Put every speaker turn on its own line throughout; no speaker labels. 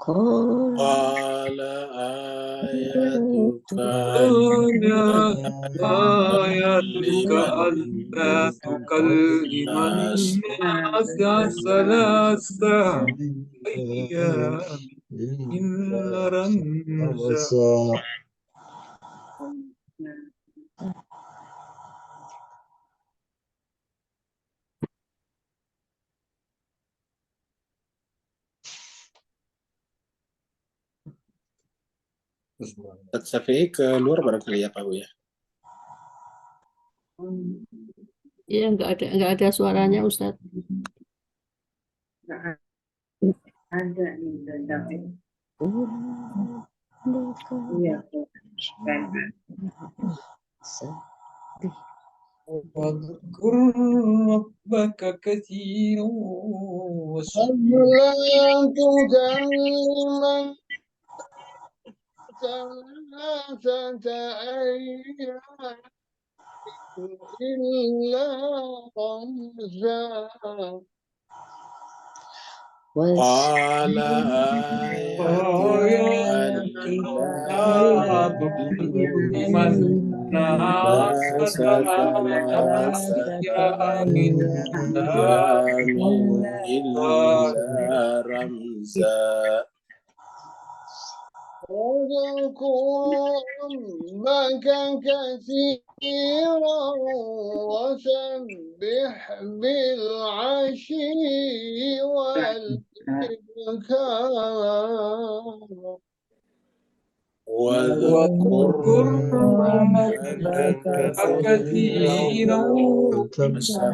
قال آيتك
ألا تكلم الناس ثلاثة أيام إلا رمزا.
Ustadz Syafi'i keluar barangkali ya Pak Bu ya.
Iya, nggak ada suaranya Ustadz.
Ada nih, tapi iya,
واذكر ربك كثيرا
لا تكلم ثلاثة أيام إلا رمزا.
قال آيتك ألا تكلم الناس ثلاثة أيام إلا رمزا.
واذكر ربك كثيرا وسبح بالعشي والإبكار.
واذكر ربك كثيرا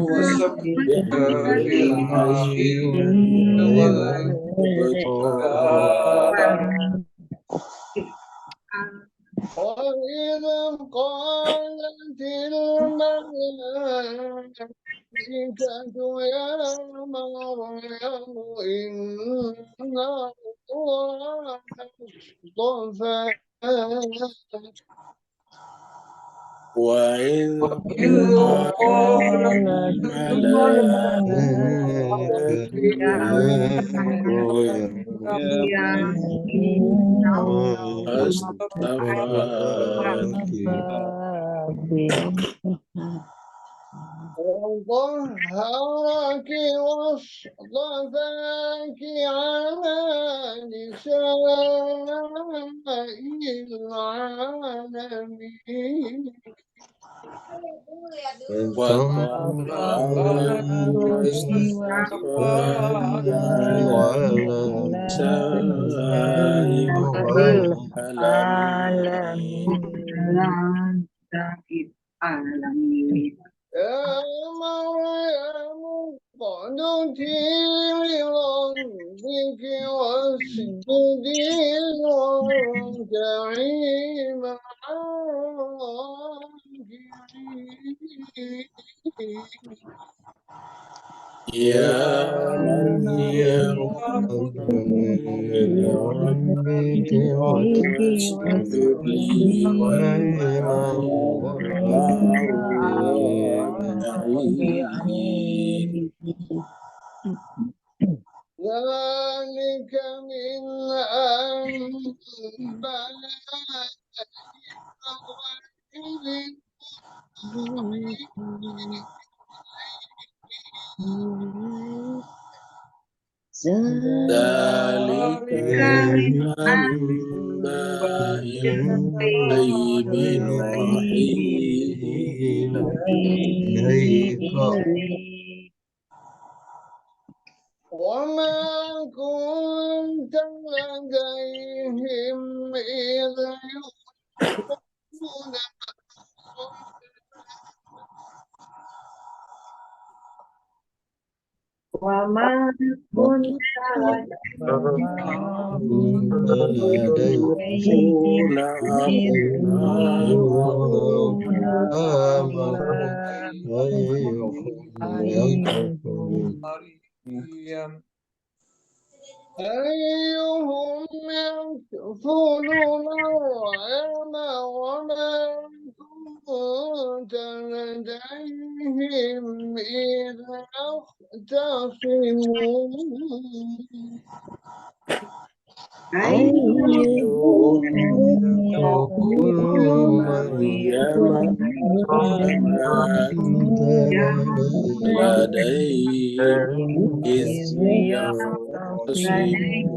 وسبح بالعشي والإبكار.
وإذا قالت الملائكة يا مريم إن الله اصطفاك
وإذ قالت الملائكة
وطهرك واصطفاك على نساء العالمين.
وطهرك واصطفاك على نساء العالمين.
يا مريم اقنتي لربك واسجدي واركعي مع الراكعين.
يا مريم اقنتي لربك واسجدي واركعي.
ذلك من أنباء
ذلك من أنباء الغيب نوحيه إليك
وما كنت لديهم إذ يلقون
وما كنت
أيهم يكفل مريم وما كنت لديهم إذ يختصمون
أيهم
كل
مريم كنت لديهم إذ يختصمون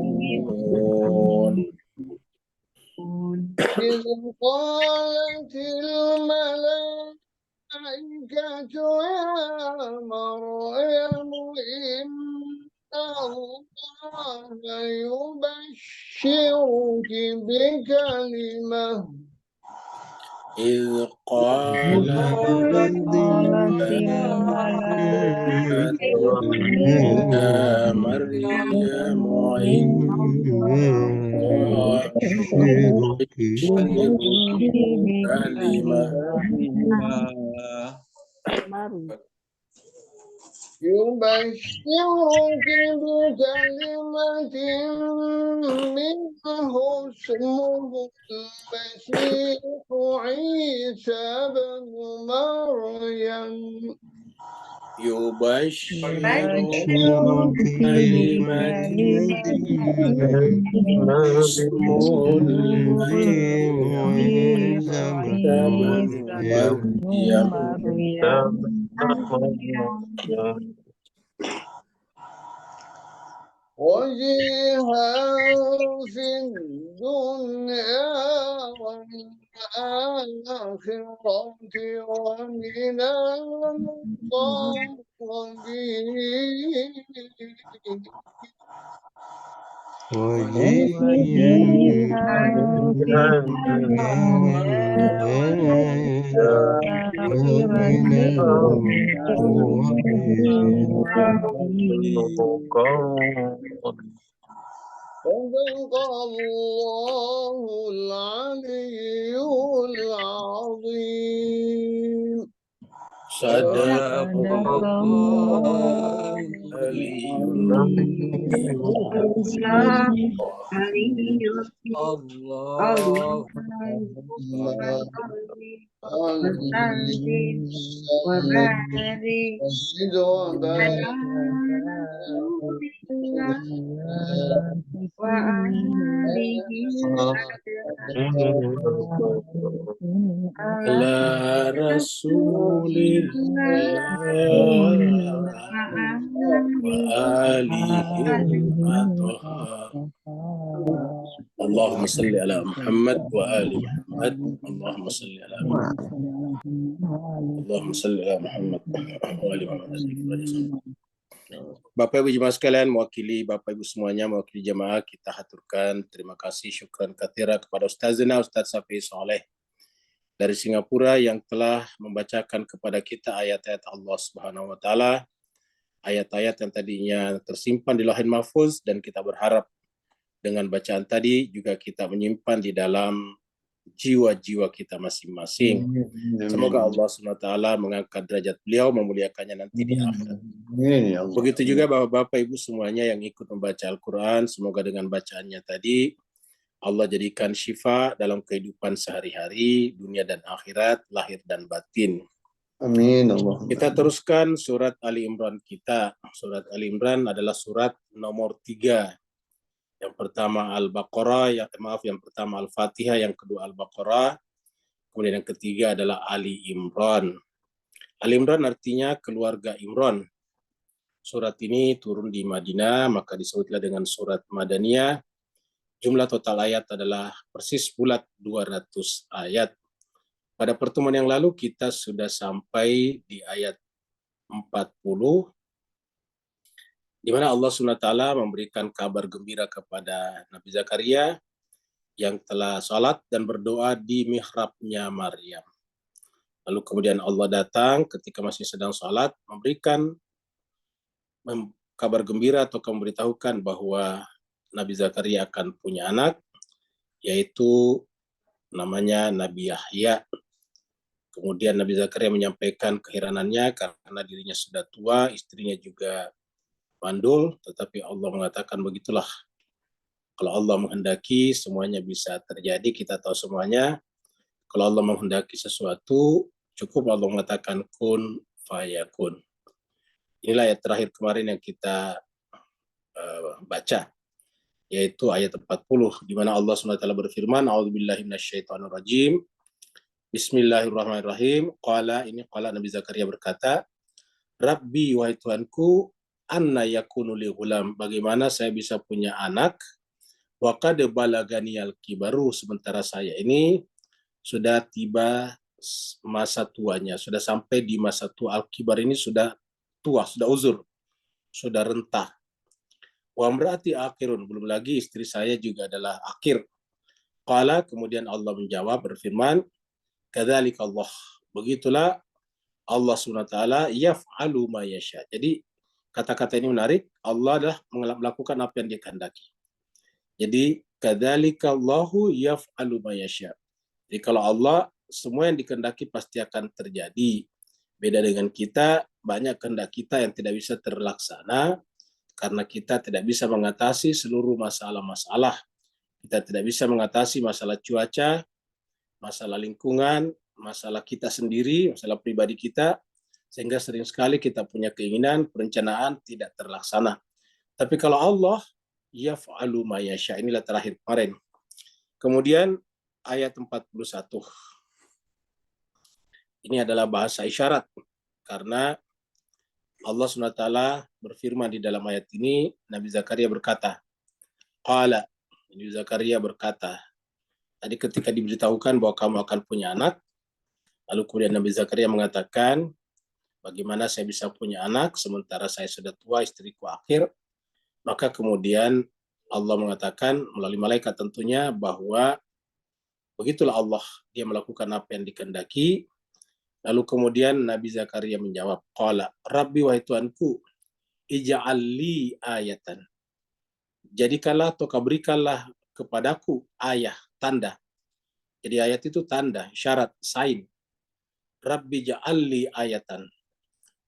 إذ قالت الملائكة يا مريم إن الله يبشرك بكلمة
إذ قالت الملائكة يا مريم إن الله يبشرك بكلمة
يبشرك بكلمة منه اسمه المسيح عيسى بن مريم
يبشرك كلمة اسمه المسيح عيسى بن مريم
وجيها في الدنيا والآخرة ومن المقربين صدق الله العلي العظيم
صدق الله العلي
الله
على رسول الله وآله الأطهار اللهم صل على محمد وآل محمد اللهم صل على محمد اللهم صل على محمد وآل محمد. Bapak Ibu jemaah sekalian, mewakili Bapak Ibu semuanya, mewakili jemaah, kita haturkan terima kasih syukran katsira kepada Ustazina Ustaz Safi Soleh dari Singapura yang telah membacakan kepada kita ayat-ayat Allah Subhanahu wa taala, ayat-ayat yang tadinya tersimpan di Lauhul Mahfuz, dan kita berharap dengan bacaan tadi juga kita menyimpan di dalam jiwa-jiwa kita masing-masing. Semoga Allah SWT mengangkat derajat beliau, memuliakannya nanti di akhirat. Begitu juga Bapak-Bapak Ibu semuanya yang ikut membaca Al-Quran, semoga dengan bacaannya tadi Allah jadikan syifa dalam kehidupan sehari-hari, dunia dan akhirat, lahir dan batin.
Amin Allah.
Kita teruskan surat Ali Imran kita. Surat Ali Imran adalah surat nomor 3. Yang pertama Al-Baqarah, yang pertama Al-Fatihah, yang kedua Al-Baqarah, kemudian yang ketiga adalah Ali Imran. Ali Imran artinya keluarga Imran. Surat ini turun di Madinah, maka disebutlah dengan surat Madaniyah. Jumlah total ayat adalah persis bulat 200 ayat. Pada pertemuan yang lalu kita sudah sampai di ayat 40, di mana Allah SWT memberikan kabar gembira kepada Nabi Zakaria yang telah sholat dan berdoa di mihrabnya Maryam. Lalu kemudian Allah datang ketika masih sedang sholat, memberikan kabar gembira atau memberitahukan bahwa Nabi Zakaria akan punya anak, yaitu namanya Nabi Yahya. Kemudian Nabi Zakaria menyampaikan keheranannya karena dirinya sudah tua, istrinya juga mandul, tetapi Allah mengatakan begitulah. Kalau Allah menghendaki semuanya bisa terjadi, kita tahu semuanya. Kalau Allah menghendaki sesuatu, cukup Allah mengatakan kun fayakun. Inilah ayat terakhir kemarin yang kita baca, yaitu ayat 40, di mana Allah SWT berfirman, A'udzubillahi minasyaitonirrajim. Bismillahirrahmanirrahim. Qala Nabi Zakaria berkata, Rabbi, wahai Tuhanku, anna yakunu li ghulam, bagaimana saya bisa punya anak, wa qad balaganiyal kibaru, sementara saya ini sudah tiba masa tuanya, sudah sampai di masa tua. Al-kibar ini sudah tua, sudah uzur, sudah rentah. Wa amraati akhirun, belum lagi istri saya juga adalah akhir. Qala, kemudian Allah menjawab berfirman, kadzalika Allah, begitulah Allah SWT yaf'alu ma yasha. Jadi kata-kata ini menarik, Allah adalah melakukan apa yang Dia kehendaki. Jadi kadzalika Allahu yaf'alu ma yasha. Jadi kalau Allah, semua yang dikehendaki pasti akan terjadi. Beda dengan kita, banyak kehendak kita yang tidak bisa terlaksana karena kita tidak bisa mengatasi seluruh masalah-masalah. Kita tidak bisa mengatasi masalah cuaca, masalah lingkungan, masalah kita sendiri, masalah pribadi kita, sehingga sering sekali kita punya keinginan, perencanaan tidak terlaksana. Tapi kalau Allah, yaf'alu ma yasha, inilah terakhir kemarin. Kemudian ayat 41. Ini adalah bahasa isyarat, karena Allah SWT berfirman di dalam ayat ini, Nabi Zakaria berkata, Qala, Nabi Zakaria berkata, tadi ketika diberitahukan bahwa kamu akan punya anak, lalu kemudian Nabi Zakaria mengatakan, bagaimana saya bisa punya anak sementara saya sudah tua, istriku akhir. Maka kemudian Allah mengatakan melalui malaikat tentunya bahwa begitulah Allah, Dia melakukan apa yang dikehendaki. Lalu kemudian Nabi Zakaria menjawab, Qala, Rabbi, wahai Tuhanku, ij'al li ayatan. Jadikanlah atau berikanlah kepadaku ayah, tanda. Jadi ayat itu tanda, syarat, sign. Rabbi ja'alli ayatan.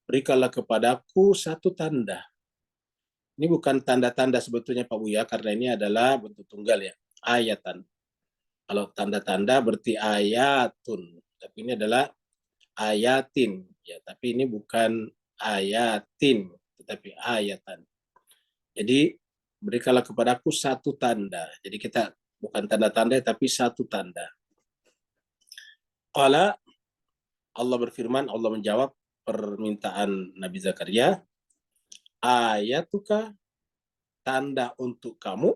Berikanlah kepadaku satu tanda. Ini bukan tanda-tanda sebetulnya Pak Buya, karena ini adalah bentuk tunggal ya, ayatan. Kalau tanda-tanda berarti ayatun, tapi ini adalah ayatin. Ya, tapi ini bukan ayatin, tetapi ayatan. Jadi berikanlah kepadaku satu tanda. Jadi kita bukan tanda-tanda, tapi satu tanda. Qala, Allah berfirman, Allah menjawab permintaan Nabi Zakaria, ayatuka, tanda untuk kamu,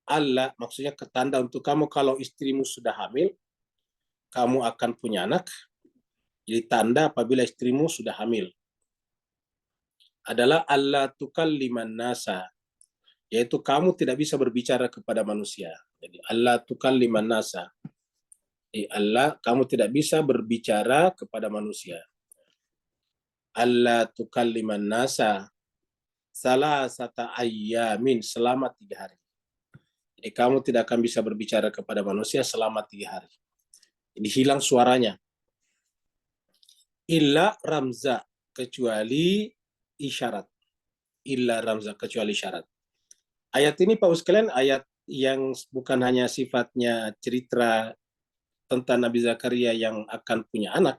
Allah, maksudnya tanda untuk kamu kalau istrimu sudah hamil, kamu akan punya anak. Jadi tanda apabila istrimu sudah hamil adalah Allah tukalliman nasa, yaitu kamu tidak bisa berbicara kepada manusia. Jadi Allah tukalliman nasa, Allah, kamu tidak bisa berbicara kepada manusia. Allah tukalliman nasa salasata ayyamin, selama 3 hari. Jadi kamu tidak akan bisa berbicara kepada manusia selama 3 hari. Jadi hilang suaranya. Illa ramza, kecuali isyarat. Illa ramza, kecuali isyarat. Ayat ini Pak sekalian, ayat yang bukan hanya sifatnya cerita tentang Nabi Zakaria yang akan punya anak,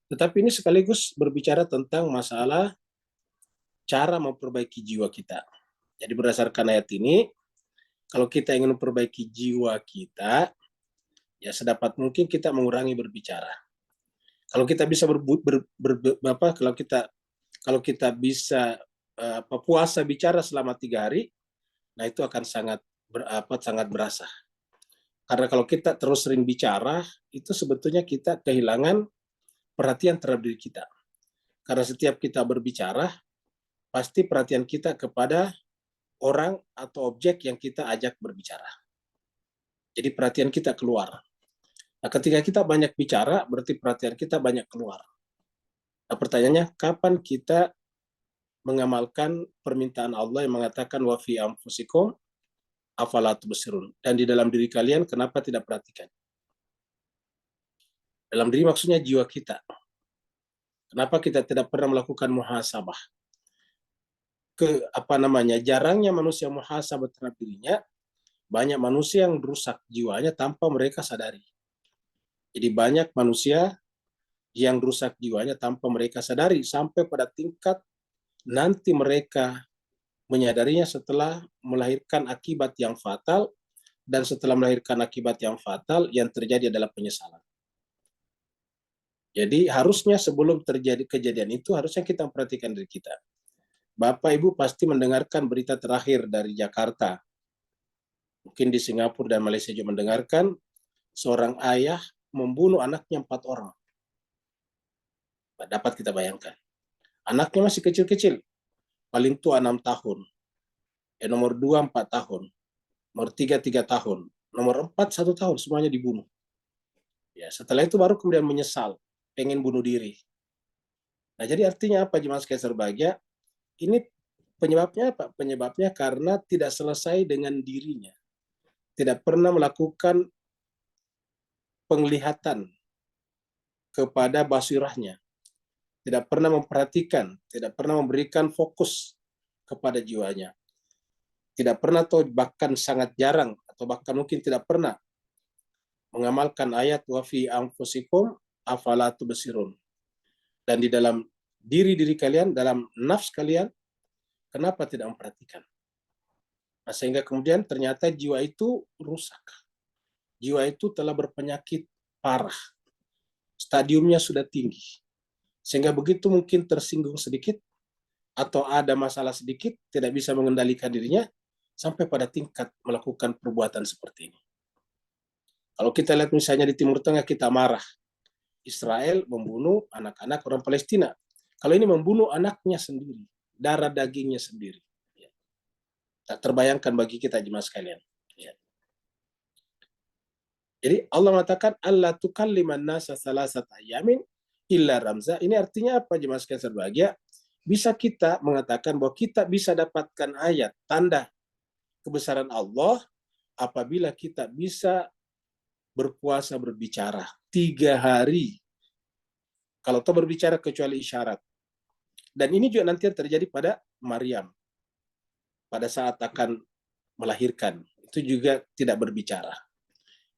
tetapi ini sekaligus berbicara tentang masalah cara memperbaiki jiwa kita. Jadi berdasarkan ayat ini, kalau kita ingin memperbaiki jiwa kita, ya sedapat mungkin kita mengurangi berbicara. Kalau kita bisa kalau kita bisa puasa bicara selama 3 hari, nah itu akan sangat berasa. Karena kalau kita terus sering bicara, itu sebetulnya kita kehilangan perhatian terhadap diri kita. Karena setiap kita berbicara, pasti perhatian kita kepada orang atau objek yang kita ajak berbicara. Jadi perhatian kita keluar. Nah, ketika kita banyak bicara, berarti perhatian kita banyak keluar. Nah, pertanyaannya, kapan kita mengamalkan permintaan Allah yang mengatakan wa fi anfusikum afala tubsirun, dan di dalam diri kalian kenapa tidak perhatikan? Dalam diri maksudnya jiwa kita. Kenapa kita tidak pernah melakukan muhasabah? Jarangnya manusia muhasabah terhadap dirinya banyak manusia yang rusak jiwanya tanpa mereka sadari. Jadi banyak manusia yang rusak jiwanya tanpa mereka sadari, sampai pada tingkat nanti mereka menyadarinya setelah melahirkan akibat yang fatal, dan setelah melahirkan akibat yang fatal, yang terjadi adalah penyesalan. Jadi harusnya sebelum terjadi kejadian itu, harusnya kita memperhatikan diri kita. Bapak Ibu pasti mendengarkan berita terakhir dari Jakarta. Mungkin di Singapura dan Malaysia juga mendengarkan, seorang ayah membunuh anaknya 4 orang. Dapat kita bayangkan. Anaknya masih kecil-kecil. Paling tua 6 tahun. Nomor 2 4 tahun. Nomor 3 3 tahun. Nomor 4 1 tahun. Semuanya dibunuh. Ya, setelah itu baru kemudian menyesal. Pengen bunuh diri. Nah, jadi artinya apa, jemaah sekalian berbahagia? Ini penyebabnya apa? Penyebabnya karena tidak selesai dengan dirinya. Tidak pernah melakukan penglihatan kepada basirahnya. Tidak pernah memperhatikan, tidak pernah memberikan fokus kepada jiwanya. Tidak pernah atau bahkan sangat jarang atau bahkan mungkin tidak pernah mengamalkan ayat wa fi anfusikum afala tubsirun. Dan di dalam diri-diri kalian, dalam nafs kalian, kenapa tidak memperhatikan? Nah, sehingga kemudian ternyata jiwa itu rusak. Jiwa itu telah berpenyakit parah. Stadiumnya sudah tinggi. Sehingga begitu mungkin tersinggung sedikit atau ada masalah sedikit, tidak bisa mengendalikan dirinya sampai pada tingkat melakukan perbuatan seperti ini. Kalau kita lihat misalnya di Timur Tengah, kita marah. Israel membunuh anak-anak orang Palestina. Kalau ini membunuh anaknya sendiri, darah dagingnya sendiri. Tak terbayangkan bagi kita jemaah sekalian. Jadi Allah mengatakan Allah tukalliman nasa salasata ayamin illa ramza. Ini artinya apa jemaah sekalian berbahagia? Bisa kita mengatakan bahwa kita bisa dapatkan ayat tanda kebesaran Allah apabila kita bisa berpuasa berbicara 3 hari. Kalau toh berbicara kecuali isyarat. Dan ini juga nanti terjadi pada Maryam. Pada saat akan melahirkan. Itu juga tidak berbicara.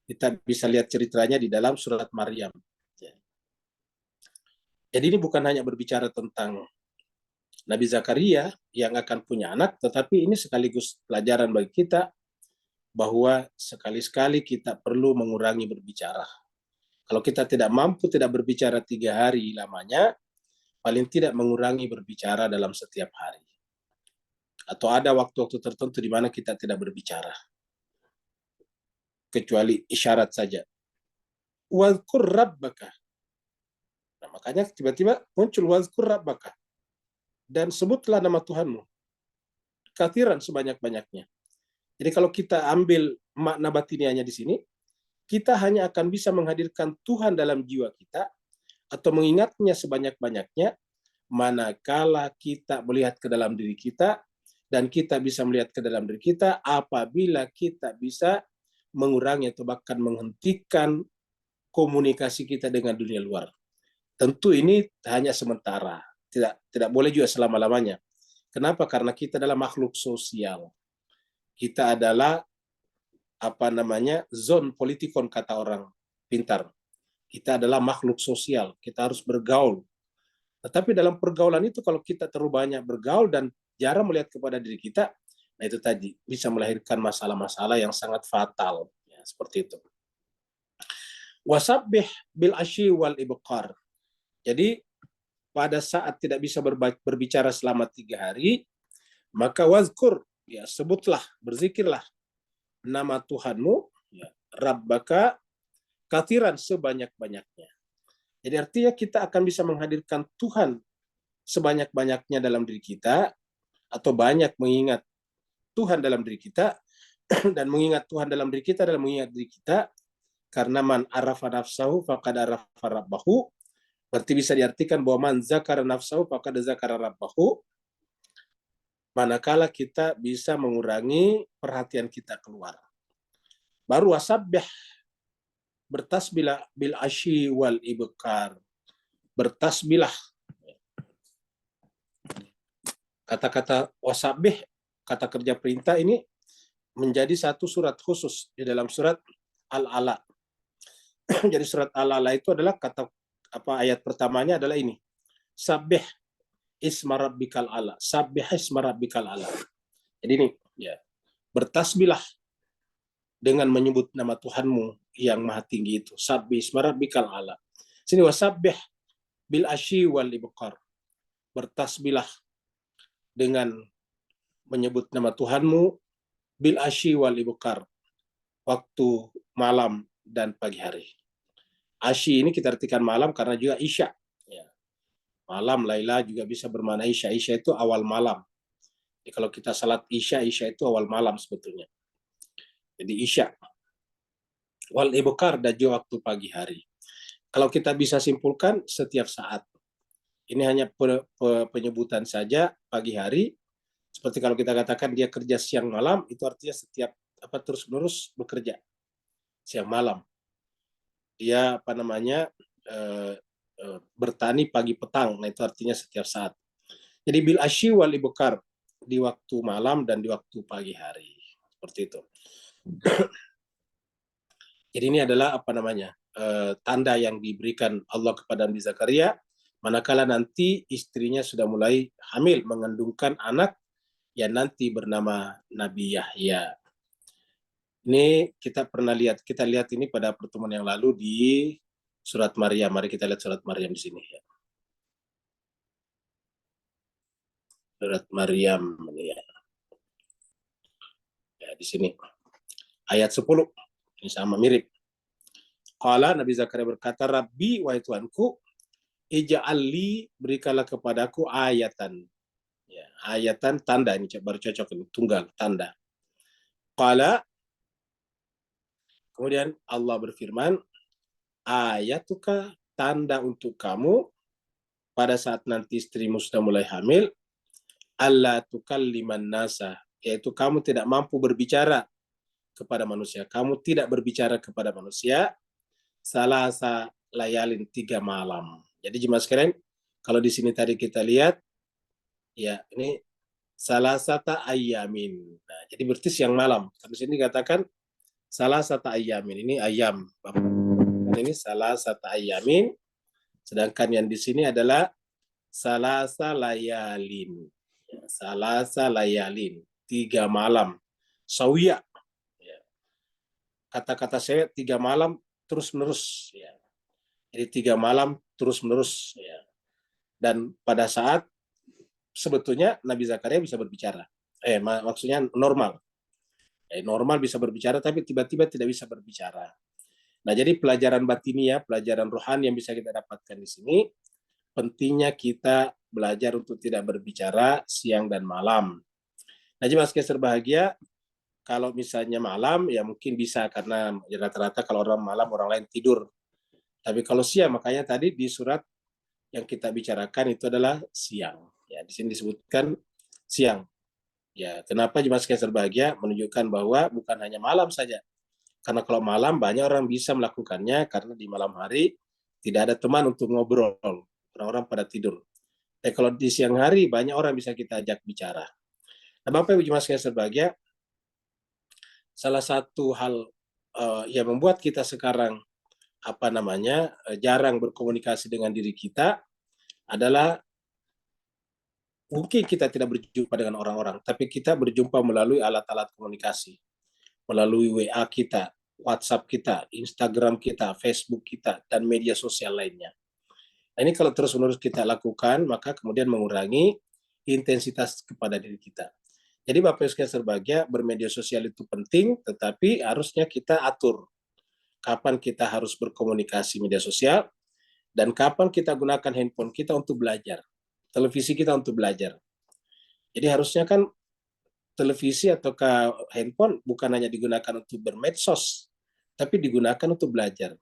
Kita bisa lihat ceritanya di dalam surat Maryam. Jadi ini bukan hanya berbicara tentang Nabi Zakaria yang akan punya anak, tetapi ini sekaligus pelajaran bagi kita bahwa sekali-sekali kita perlu mengurangi berbicara. Kalau kita tidak mampu tidak berbicara 3 hari lamanya, paling tidak mengurangi berbicara dalam setiap hari. Atau ada waktu-waktu tertentu di mana kita tidak berbicara. Kecuali isyarat saja. Wadhkur rabbaka. Nah, makanya tiba-tiba muncul wadhkur rabbaka. Dan sebutlah nama Tuhanmu. Kathiran sebanyak-banyaknya. Jadi kalau kita ambil makna batinianya di sini, kita hanya akan bisa menghadirkan Tuhan dalam jiwa kita atau mengingatnya sebanyak-banyaknya manakala kita melihat ke dalam diri kita, dan kita bisa melihat ke dalam diri kita apabila kita bisa mengurangi atau bahkan menghentikan komunikasi kita dengan dunia luar. Tentu ini hanya sementara, tidak boleh juga selama-lamanya. Kenapa? Karena kita adalah makhluk sosial. Kita adalah zon politikon kata orang pintar. Kita adalah makhluk sosial, kita harus bergaul. Tetapi dalam pergaulan itu kalau kita terlalu banyak bergaul dan jarang melihat kepada diri kita, nah itu tadi bisa melahirkan masalah-masalah yang sangat fatal. Ya, seperti itu. Wasabbih bil asyi wal ibqar. Jadi pada saat tidak bisa berbicara selama 3 hari, maka wazkur, ya sebutlah, berzikirlah nama Tuhanmu, ya, Rabbaka, kathiran sebanyak-banyaknya. Jadi artinya kita akan bisa menghadirkan Tuhan sebanyak-banyaknya dalam diri kita, atau banyak mengingat Tuhan dalam diri kita, dan mengingat Tuhan dalam diri kita adalah mengingat diri kita, karena man arafa nafsahu faqad arafa rabbahu, berarti bisa diartikan bahwa man zakara nafsahu faqad zakara rabbahu, manakala kita bisa mengurangi perhatian kita keluar. Baru wasabbih, bertasbihlah bil asyi wal ibkar. Bertasbihlah. Kata-kata wasabbih, kata kerja perintah ini menjadi satu surat khusus di dalam surat Al-Ala. Jadi surat Al-Ala itu adalah ayat pertamanya adalah ini. Sabbih isma rabbikal ala. Sabbih isma rabbikal ala. Jadi ini ya. Bertasbihlah dengan menyebut nama Tuhanmu yang maha tinggi itu. Sabbih isma rabbikal ala. Sini wasabbih bil asyi wal ibqar. Bertasbihlah dengan menyebut nama Tuhanmu bil asyi wal ibqar. Waktu malam dan pagi hari. Asyi ini kita artikan malam karena juga isya. Ya. Malam, Laila juga bisa bermakna isya. Isya itu awal malam. Jadi kalau kita salat isya, isya itu awal malam sebetulnya. Jadi isya. Wal ibqar dan juga waktu pagi hari. Kalau kita bisa simpulkan setiap saat. Ini hanya penyebutan saja pagi hari. Seperti kalau kita katakan dia kerja siang malam, itu artinya setiap terus-menerus bekerja siang malam. Dia bertani pagi petang. Nah itu artinya setiap saat. Jadi bil asyi wal ibqar, di waktu malam dan di waktu pagi hari. Seperti itu. Jadi ini adalah tanda yang diberikan Allah kepada Nabi Zakaria manakala nanti istrinya sudah mulai hamil, mengandungkan anak yang nanti bernama Nabi Yahya. Ini kita lihat ini pada pertemuan yang lalu di surat Maryam. Mari kita lihat surat Maryam di sini ya. Surat Maryam ya. Ya, di sini. Ayat 10. Ini sama mirip. Qala Nabi Zakaria berkata, Rabbi wahai Tuhanku, ija'alli berikanlah kepadaku ayatan. Ya, ayatan tanda ini baru cocok ini tunggal tanda. Qala kemudian Allah berfirman, ayatuka tanda untuk kamu pada saat nanti istrimu sudah mulai hamil, alla tukalliman nasa, yaitu kamu tidak mampu berbicara kepada manusia. Kamu tidak berbicara kepada manusia salasa layalin 3 malam. Jadi jemaah sekalian, kalau di sini tadi kita lihat, ya ini salasata ayyamin. Nah, jadi berarti siang malam. Tapi sini dikatakan salasata ayyamin. Ini ayam. Ini salasata ayyamin. Sedangkan yang di sini adalah salasa layalin. Ya, salasa layalin. 3 malam. Sawiya. Ya. Kata-kata saya 3 malam terus-menerus. Ya. Jadi 3 malam terus-menerus. Ya. Dan pada saat sebetulnya Nabi Zakaria bisa berbicara. Maksudnya normal. Normal bisa berbicara, tapi tiba-tiba tidak bisa berbicara. Nah, jadi pelajaran batiniah, pelajaran rohani yang bisa kita dapatkan di sini, pentingnya kita belajar untuk tidak berbicara siang dan malam. Nah, jemaah sekalian berbahagia, kalau misalnya malam, ya mungkin bisa, karena rata-rata kalau orang malam, orang lain tidur. Tapi kalau siang, makanya tadi di surat yang kita bicarakan itu adalah siang. Ya, di sini disebutkan siang. Ya, kenapa jemaah sekalian berbahagia? Menunjukkan bahwa bukan hanya malam saja. Karena kalau malam banyak orang bisa melakukannya karena di malam hari tidak ada teman untuk ngobrol. Orang-orang pada tidur. Tapi kalau di siang hari banyak orang bisa kita ajak bicara. Nah, Bapak Ibu jemaah sekalian berbahagia, salah satu hal yang membuat kita sekarang jarang berkomunikasi dengan diri kita adalah mungkin kita tidak berjumpa dengan orang-orang, tapi kita berjumpa melalui alat-alat komunikasi, melalui WA kita, WhatsApp kita, Instagram kita, Facebook kita, dan media sosial lainnya. Nah, ini kalau terus-menerus kita lakukan, maka kemudian mengurangi intensitas kepada diri kita. Jadi Bapak Ibu sekalian berbahagia, bermedia sosial itu penting, tetapi harusnya kita atur kapan kita harus berkomunikasi media sosial, dan kapan kita gunakan handphone kita untuk belajar, televisi kita untuk belajar. Jadi harusnya kan televisi atau handphone bukan hanya digunakan untuk bermedsos, tapi digunakan untuk belajar.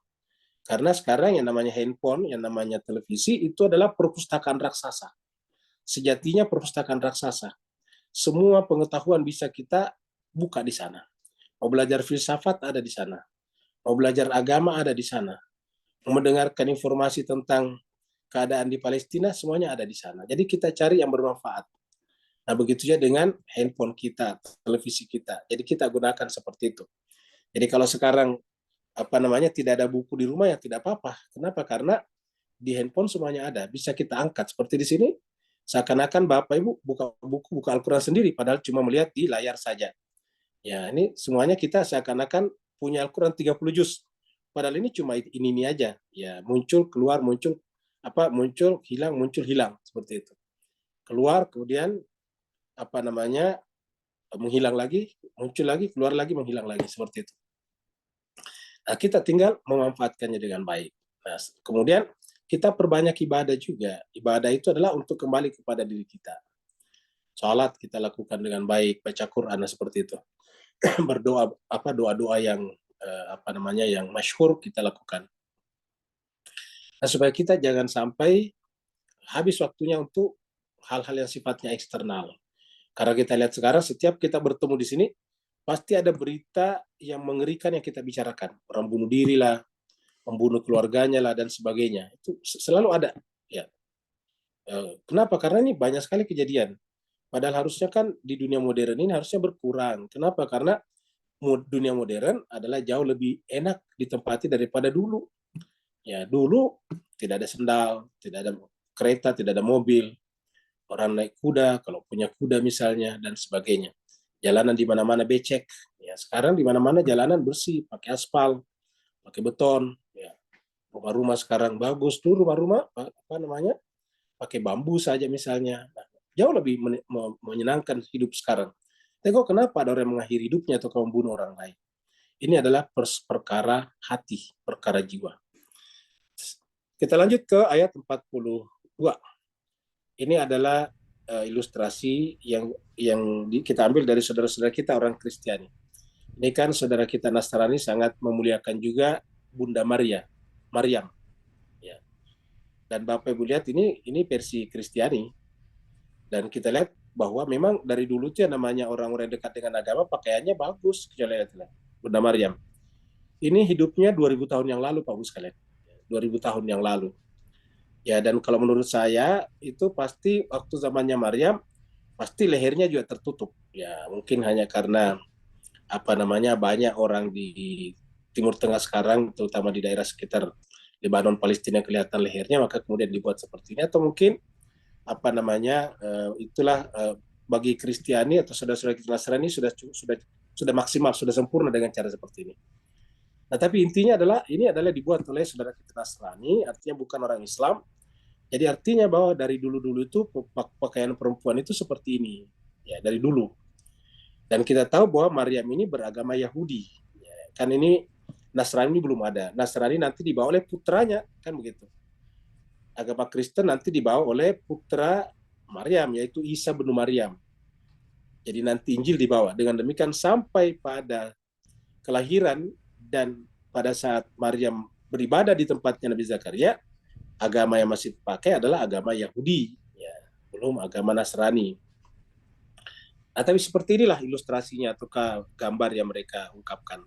Karena sekarang yang namanya handphone, yang namanya televisi, itu adalah perpustakaan raksasa. Sejatinya perpustakaan raksasa. Semua pengetahuan bisa kita buka di sana. Mau belajar filsafat ada di sana. Mau belajar agama ada di sana. Mau mendengarkan informasi tentang keadaan di Palestina, semuanya ada di sana. Jadi kita cari yang bermanfaat. Nah, begitu juga dengan handphone kita, televisi kita. Jadi kita gunakan seperti itu. Jadi kalau sekarang tidak ada buku di rumah ya tidak apa-apa. Kenapa? Karena di handphone semuanya ada, bisa kita angkat. Seperti di sini, seakan-akan Bapak Ibu buka buku, buka Al-Quran sendiri, padahal cuma melihat di layar saja. Ya, ini semuanya kita seakan-akan punya Al-Quran 30 juz. Padahal ini cuma ini aja. Ya, muncul, keluar, muncul, muncul, hilang. Seperti itu. Keluar, kemudian menghilang lagi, muncul lagi, keluar lagi, menghilang lagi. Seperti itu. Nah, kita tinggal memanfaatkannya dengan baik. Nah, kemudian kita perbanyak ibadah juga. Ibadah itu adalah untuk kembali kepada diri kita. Salat kita lakukan dengan baik, baca Quran seperti itu. Berdoa doa-doa yang yang masyhur kita lakukan. Nah, supaya kita jangan sampai habis waktunya untuk hal-hal yang sifatnya eksternal. Karena kita lihat sekarang setiap kita bertemu di sini pasti ada berita yang mengerikan yang kita bicarakan. Orang bunuh diri lah, membunuh keluarganya lah, dan sebagainya. Itu selalu ada. Ya. Kenapa? Karena ini banyak sekali kejadian. Padahal harusnya kan di dunia modern ini harusnya berkurang. Kenapa? Karena dunia modern adalah jauh lebih enak ditempati daripada dulu. Ya, dulu tidak ada sendal, tidak ada kereta, tidak ada mobil. Orang naik kuda, kalau punya kuda misalnya, dan sebagainya. Jalanan di mana-mana becek. Ya, sekarang di mana-mana jalanan bersih, pakai aspal, pakai beton. Ya. Rumah-rumah sekarang bagus tuh, rumah-rumah pakai bambu saja misalnya. Nah, jauh lebih menyenangkan hidup sekarang. Tengok kenapa ada orang yang mengakhiri hidupnya atau membunuh orang lain. Ini adalah perkara hati, perkara jiwa. Kita lanjut ke ayat 42. Ini adalah ilustrasi yang kita ambil dari saudara-saudara kita orang Kristiani. Ini kan saudara kita Nasrani sangat memuliakan juga Bunda Maryam. Ya. Dan Bapak Ibu lihat ini versi Kristiani. Dan kita lihat bahwa memang dari dulu tuh namanya orang-orang yang dekat dengan agama pakaiannya bagus. Kita lihat Bunda Maryam. Ini hidupnya 2000 tahun yang lalu Pak Bu sekalian. 2000 tahun yang lalu. Ya, dan kalau menurut saya itu pasti waktu zamannya Maryam pasti lehernya juga tertutup. Ya, mungkin hanya karena banyak orang di Timur Tengah sekarang, terutama di daerah sekitar Lebanon, Palestina kelihatan lehernya, maka kemudian dibuat seperti ini. Atau mungkin itulah bagi Kristiani atau saudara-saudara kita Nasrani sudah maksimal, sudah sempurna dengan cara seperti ini. Nah, tapi intinya ini adalah dibuat oleh saudara kita Nasrani, artinya bukan orang Islam. Jadi artinya bahwa dari dulu-dulu itu pakaian perempuan itu seperti ini, ya dari dulu. Dan kita tahu bahwa Maryam ini beragama Yahudi. Ya, kan ini Nasrani belum ada. Nasrani nanti dibawa oleh putranya, kan begitu. Agama Kristen nanti dibawa oleh putra Maryam, yaitu Isa bin Maryam. Jadi nanti Injil dibawa. Dengan demikian sampai pada kelahiran dan pada saat Maryam beribadah di tempatnya Nabi Zakaria, agama yang masih dipakai adalah agama Yahudi, ya, belum agama Nasrani. Nah, tapi seperti inilah ilustrasinya atau gambar yang mereka ungkapkan.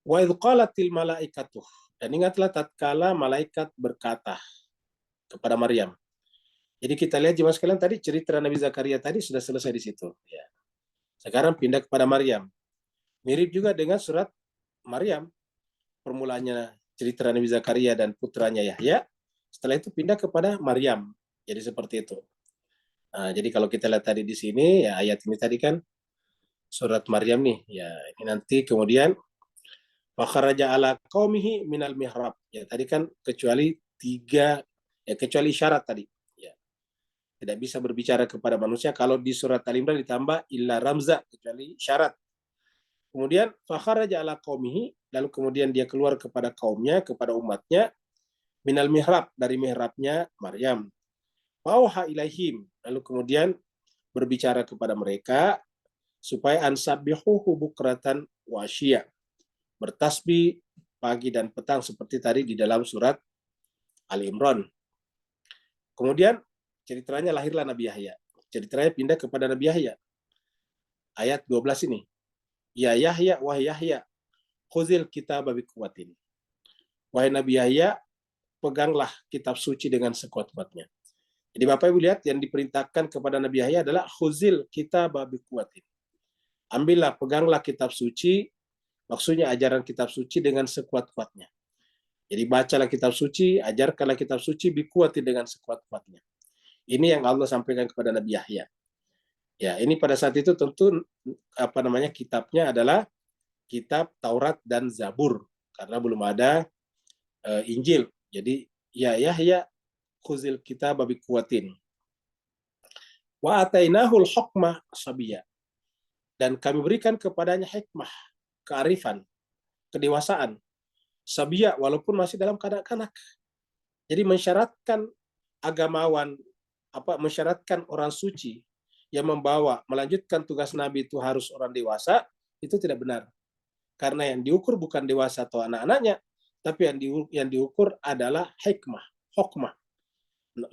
Wa idh qalatil malaikatu, dan ingatlah tatkala malaikat berkata kepada Maryam. Jadi kita lihat jemaah sekalian tadi cerita Nabi Zakaria tadi sudah selesai di situ. Ya. Sekarang pindah kepada Maryam. Mirip juga dengan surat Maryam. Permulaannya cerita Nabi Zakaria dan putranya Yahya. Setelah itu pindah kepada Maryam. Jadi seperti itu. Nah, jadi kalau kita lihat tadi di sini, ya ayat ini tadi kan surat Maryam nih. Ya, ini nanti kemudian fakharaja ala qaumihi minal mihrab. Ya, tadi kan kecuali syarat tadi. Ya. Tidak bisa berbicara kepada manusia kalau di surat Al-Imran ditambah illa ramza, kecuali syarat. Kemudian fakharaja ala qaumihi, lalu kemudian dia keluar kepada kaumnya, kepada umatnya, minal mihrab, dari mihrabnya Maryam. Wauha ilaihim, lalu kemudian berbicara kepada mereka supaya ansabbihuhu bukratan wa asya, bertasbih pagi dan petang seperti tadi di dalam surat Ali Imran. Kemudian ceritanya lahirlah Nabi Yahya. Ceritanya pindah kepada Nabi Yahya. Ayat 12 ini. Ya Yahya, wahai Yahya, khuzil kitaba biquwatin. Wahai Nabi Yahya, peganglah kitab suci dengan sekuat-kuatnya. Jadi Bapak Ibu lihat yang diperintahkan kepada Nabi Yahya adalah khuzil kitab biquwatin. Ambillah, peganglah kitab suci, maksudnya ajaran kitab suci dengan sekuat-kuatnya. Jadi bacalah kitab suci, ajarkanlah kitab suci biquwatin dengan sekuat-kuatnya. Ini yang Allah sampaikan kepada Nabi Yahya. Ya, ini pada saat itu tentu kitabnya adalah kitab Taurat dan Zabur karena belum ada Injil. Jadi ya Yahya khuzil kitab biquwatin. Wa atainahul hukma sabiyya. Dan kami berikan kepadanya hikmah, kearifan, kedewasaan. Sabiyya walaupun masih dalam kanak-kanak. Jadi mensyaratkan agamawan, mensyaratkan orang suci yang melanjutkan tugas Nabi itu harus orang dewasa, itu tidak benar. Karena yang diukur bukan dewasa atau anak-anaknya, tapi yang diukur adalah hikmah, hukmah.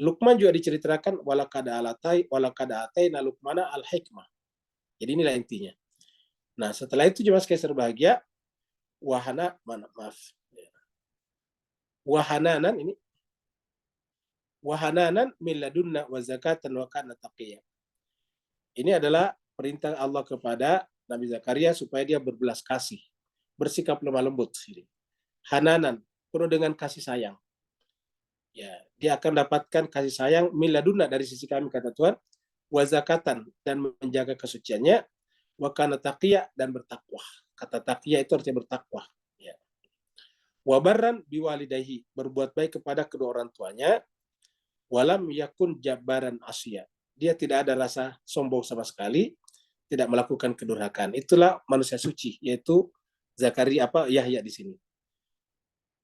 Luqman juga diceritakan walaqad ataina Luqmana al-hikmah. Jadi inilah intinya. Nah, setelah itu jemaah sekalian berbahagia, wahananan min ladunna wa zakatan wa kana taqiyya. Ini adalah perintah Allah kepada Nabi Zakaria supaya dia berbelas kasih, bersikap lemah lembut. Hananan, penuh dengan kasih sayang. Ya, dia akan dapatkan kasih sayang min ladunna dari sisi kami, kata Tuhan, wa zakatan, dan menjaga kesuciannya, wa kana taqiyya, dan bertakwa. Kata taqiyya itu artinya bertakwa. Ya. Wa barran biwalidayhi, berbuat baik kepada kedua orang tuanya, walam yakun jabbaran asya. Dia tidak ada rasa sombong sama sekali, tidak melakukan kedurhakaan. Itulah manusia suci, yaitu Yahya di sini.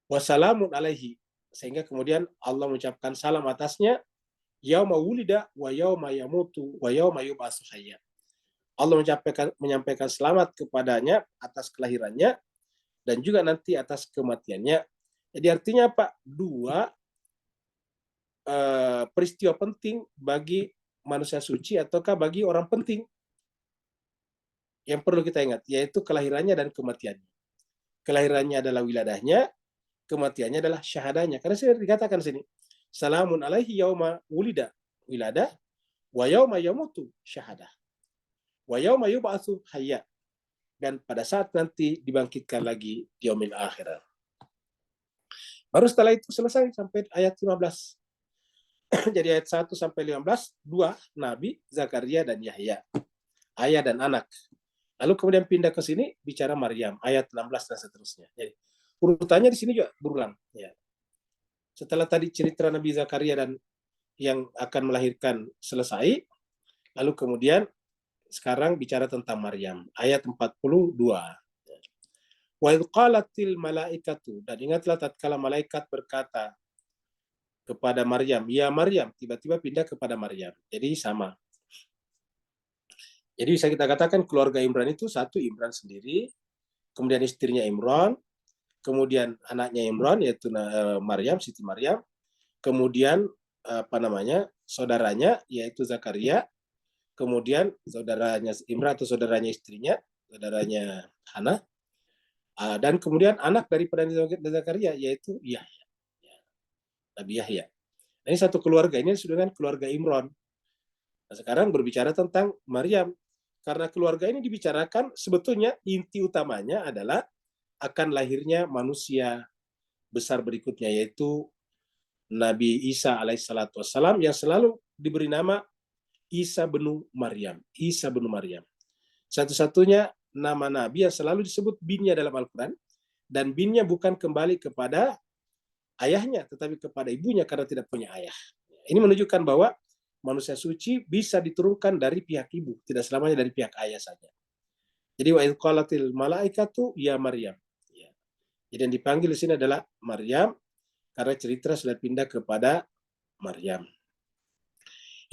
Wassalamun alaihi, sehingga kemudian Allah mengucapkan salam atasnya, yauma wulida wa yauma yamutu wa yauma yub'atsu hayya. Allah menyampaikan selamat kepadanya atas kelahirannya dan juga nanti atas kematiannya. Jadi artinya apa? Dua peristiwa penting bagi manusia suci ataukah bagi orang penting yang perlu kita ingat, yaitu kelahirannya dan kematiannya. Kelahirannya adalah wiladahnya, kematiannya adalah syahadanya. Karena saya dikatakan sini, salamun alaihi yauma wulida wiladah wa yauma yamutu syahadah wa yauma yub'atsu hayya, dan pada saat nanti dibangkitkan lagi di yaumil akhirat. Baru setelah itu selesai sampai ayat 15. Jadi ayat 1 sampai 15, dua Nabi Zakaria dan Yahya, ayah dan anak. Lalu kemudian pindah ke sini bicara Maryam, ayat 16 dan seterusnya. Jadi urutannya di sini juga berulang. Ya. Setelah tadi cerita Nabi Zakaria dan yang akan melahirkan selesai, lalu kemudian sekarang bicara tentang Maryam, ayat 42. Wa idh qalatil malaikatu, dan ingatlah tatkala malaikat berkata kepada Maryam, ya Maryam, tiba-tiba pindah kepada Maryam. Jadi sama. Jadi bisa kita katakan keluarga Imran itu satu, Imran sendiri, kemudian istrinya Imran, kemudian anaknya Imran yaitu Maryam, Siti Maryam, kemudian saudaranya yaitu Zakaria, kemudian saudaranya Imran atau saudaranya istrinya, saudaranya Hana, dan kemudian anak daripada Zakaria yaitu Yahya. Nabi Yahya. Nah, ini satu keluarga, ini sudah dengan keluarga Imran. Nah, sekarang berbicara tentang Maryam. Karena keluarga ini dibicarakan, sebetulnya inti utamanya adalah akan lahirnya manusia besar berikutnya, yaitu Nabi Isa alaihissalatu wassalam, yang selalu diberi nama Isa bin Maryam. Isa bin Maryam. Satu-satunya nama Nabi yang selalu disebut binnya dalam Al-Quran, dan binnya bukan kembali kepada ayahnya, tetapi kepada ibunya karena tidak punya ayah. Ini menunjukkan bahwa manusia suci bisa diturunkan dari pihak ibu, tidak selamanya dari pihak ayah saja. Jadi wa idh qalatil malaikatu ya Maryam. Ya. Jadi yang dipanggil di sini adalah Maryam karena cerita sudah pindah kepada Maryam.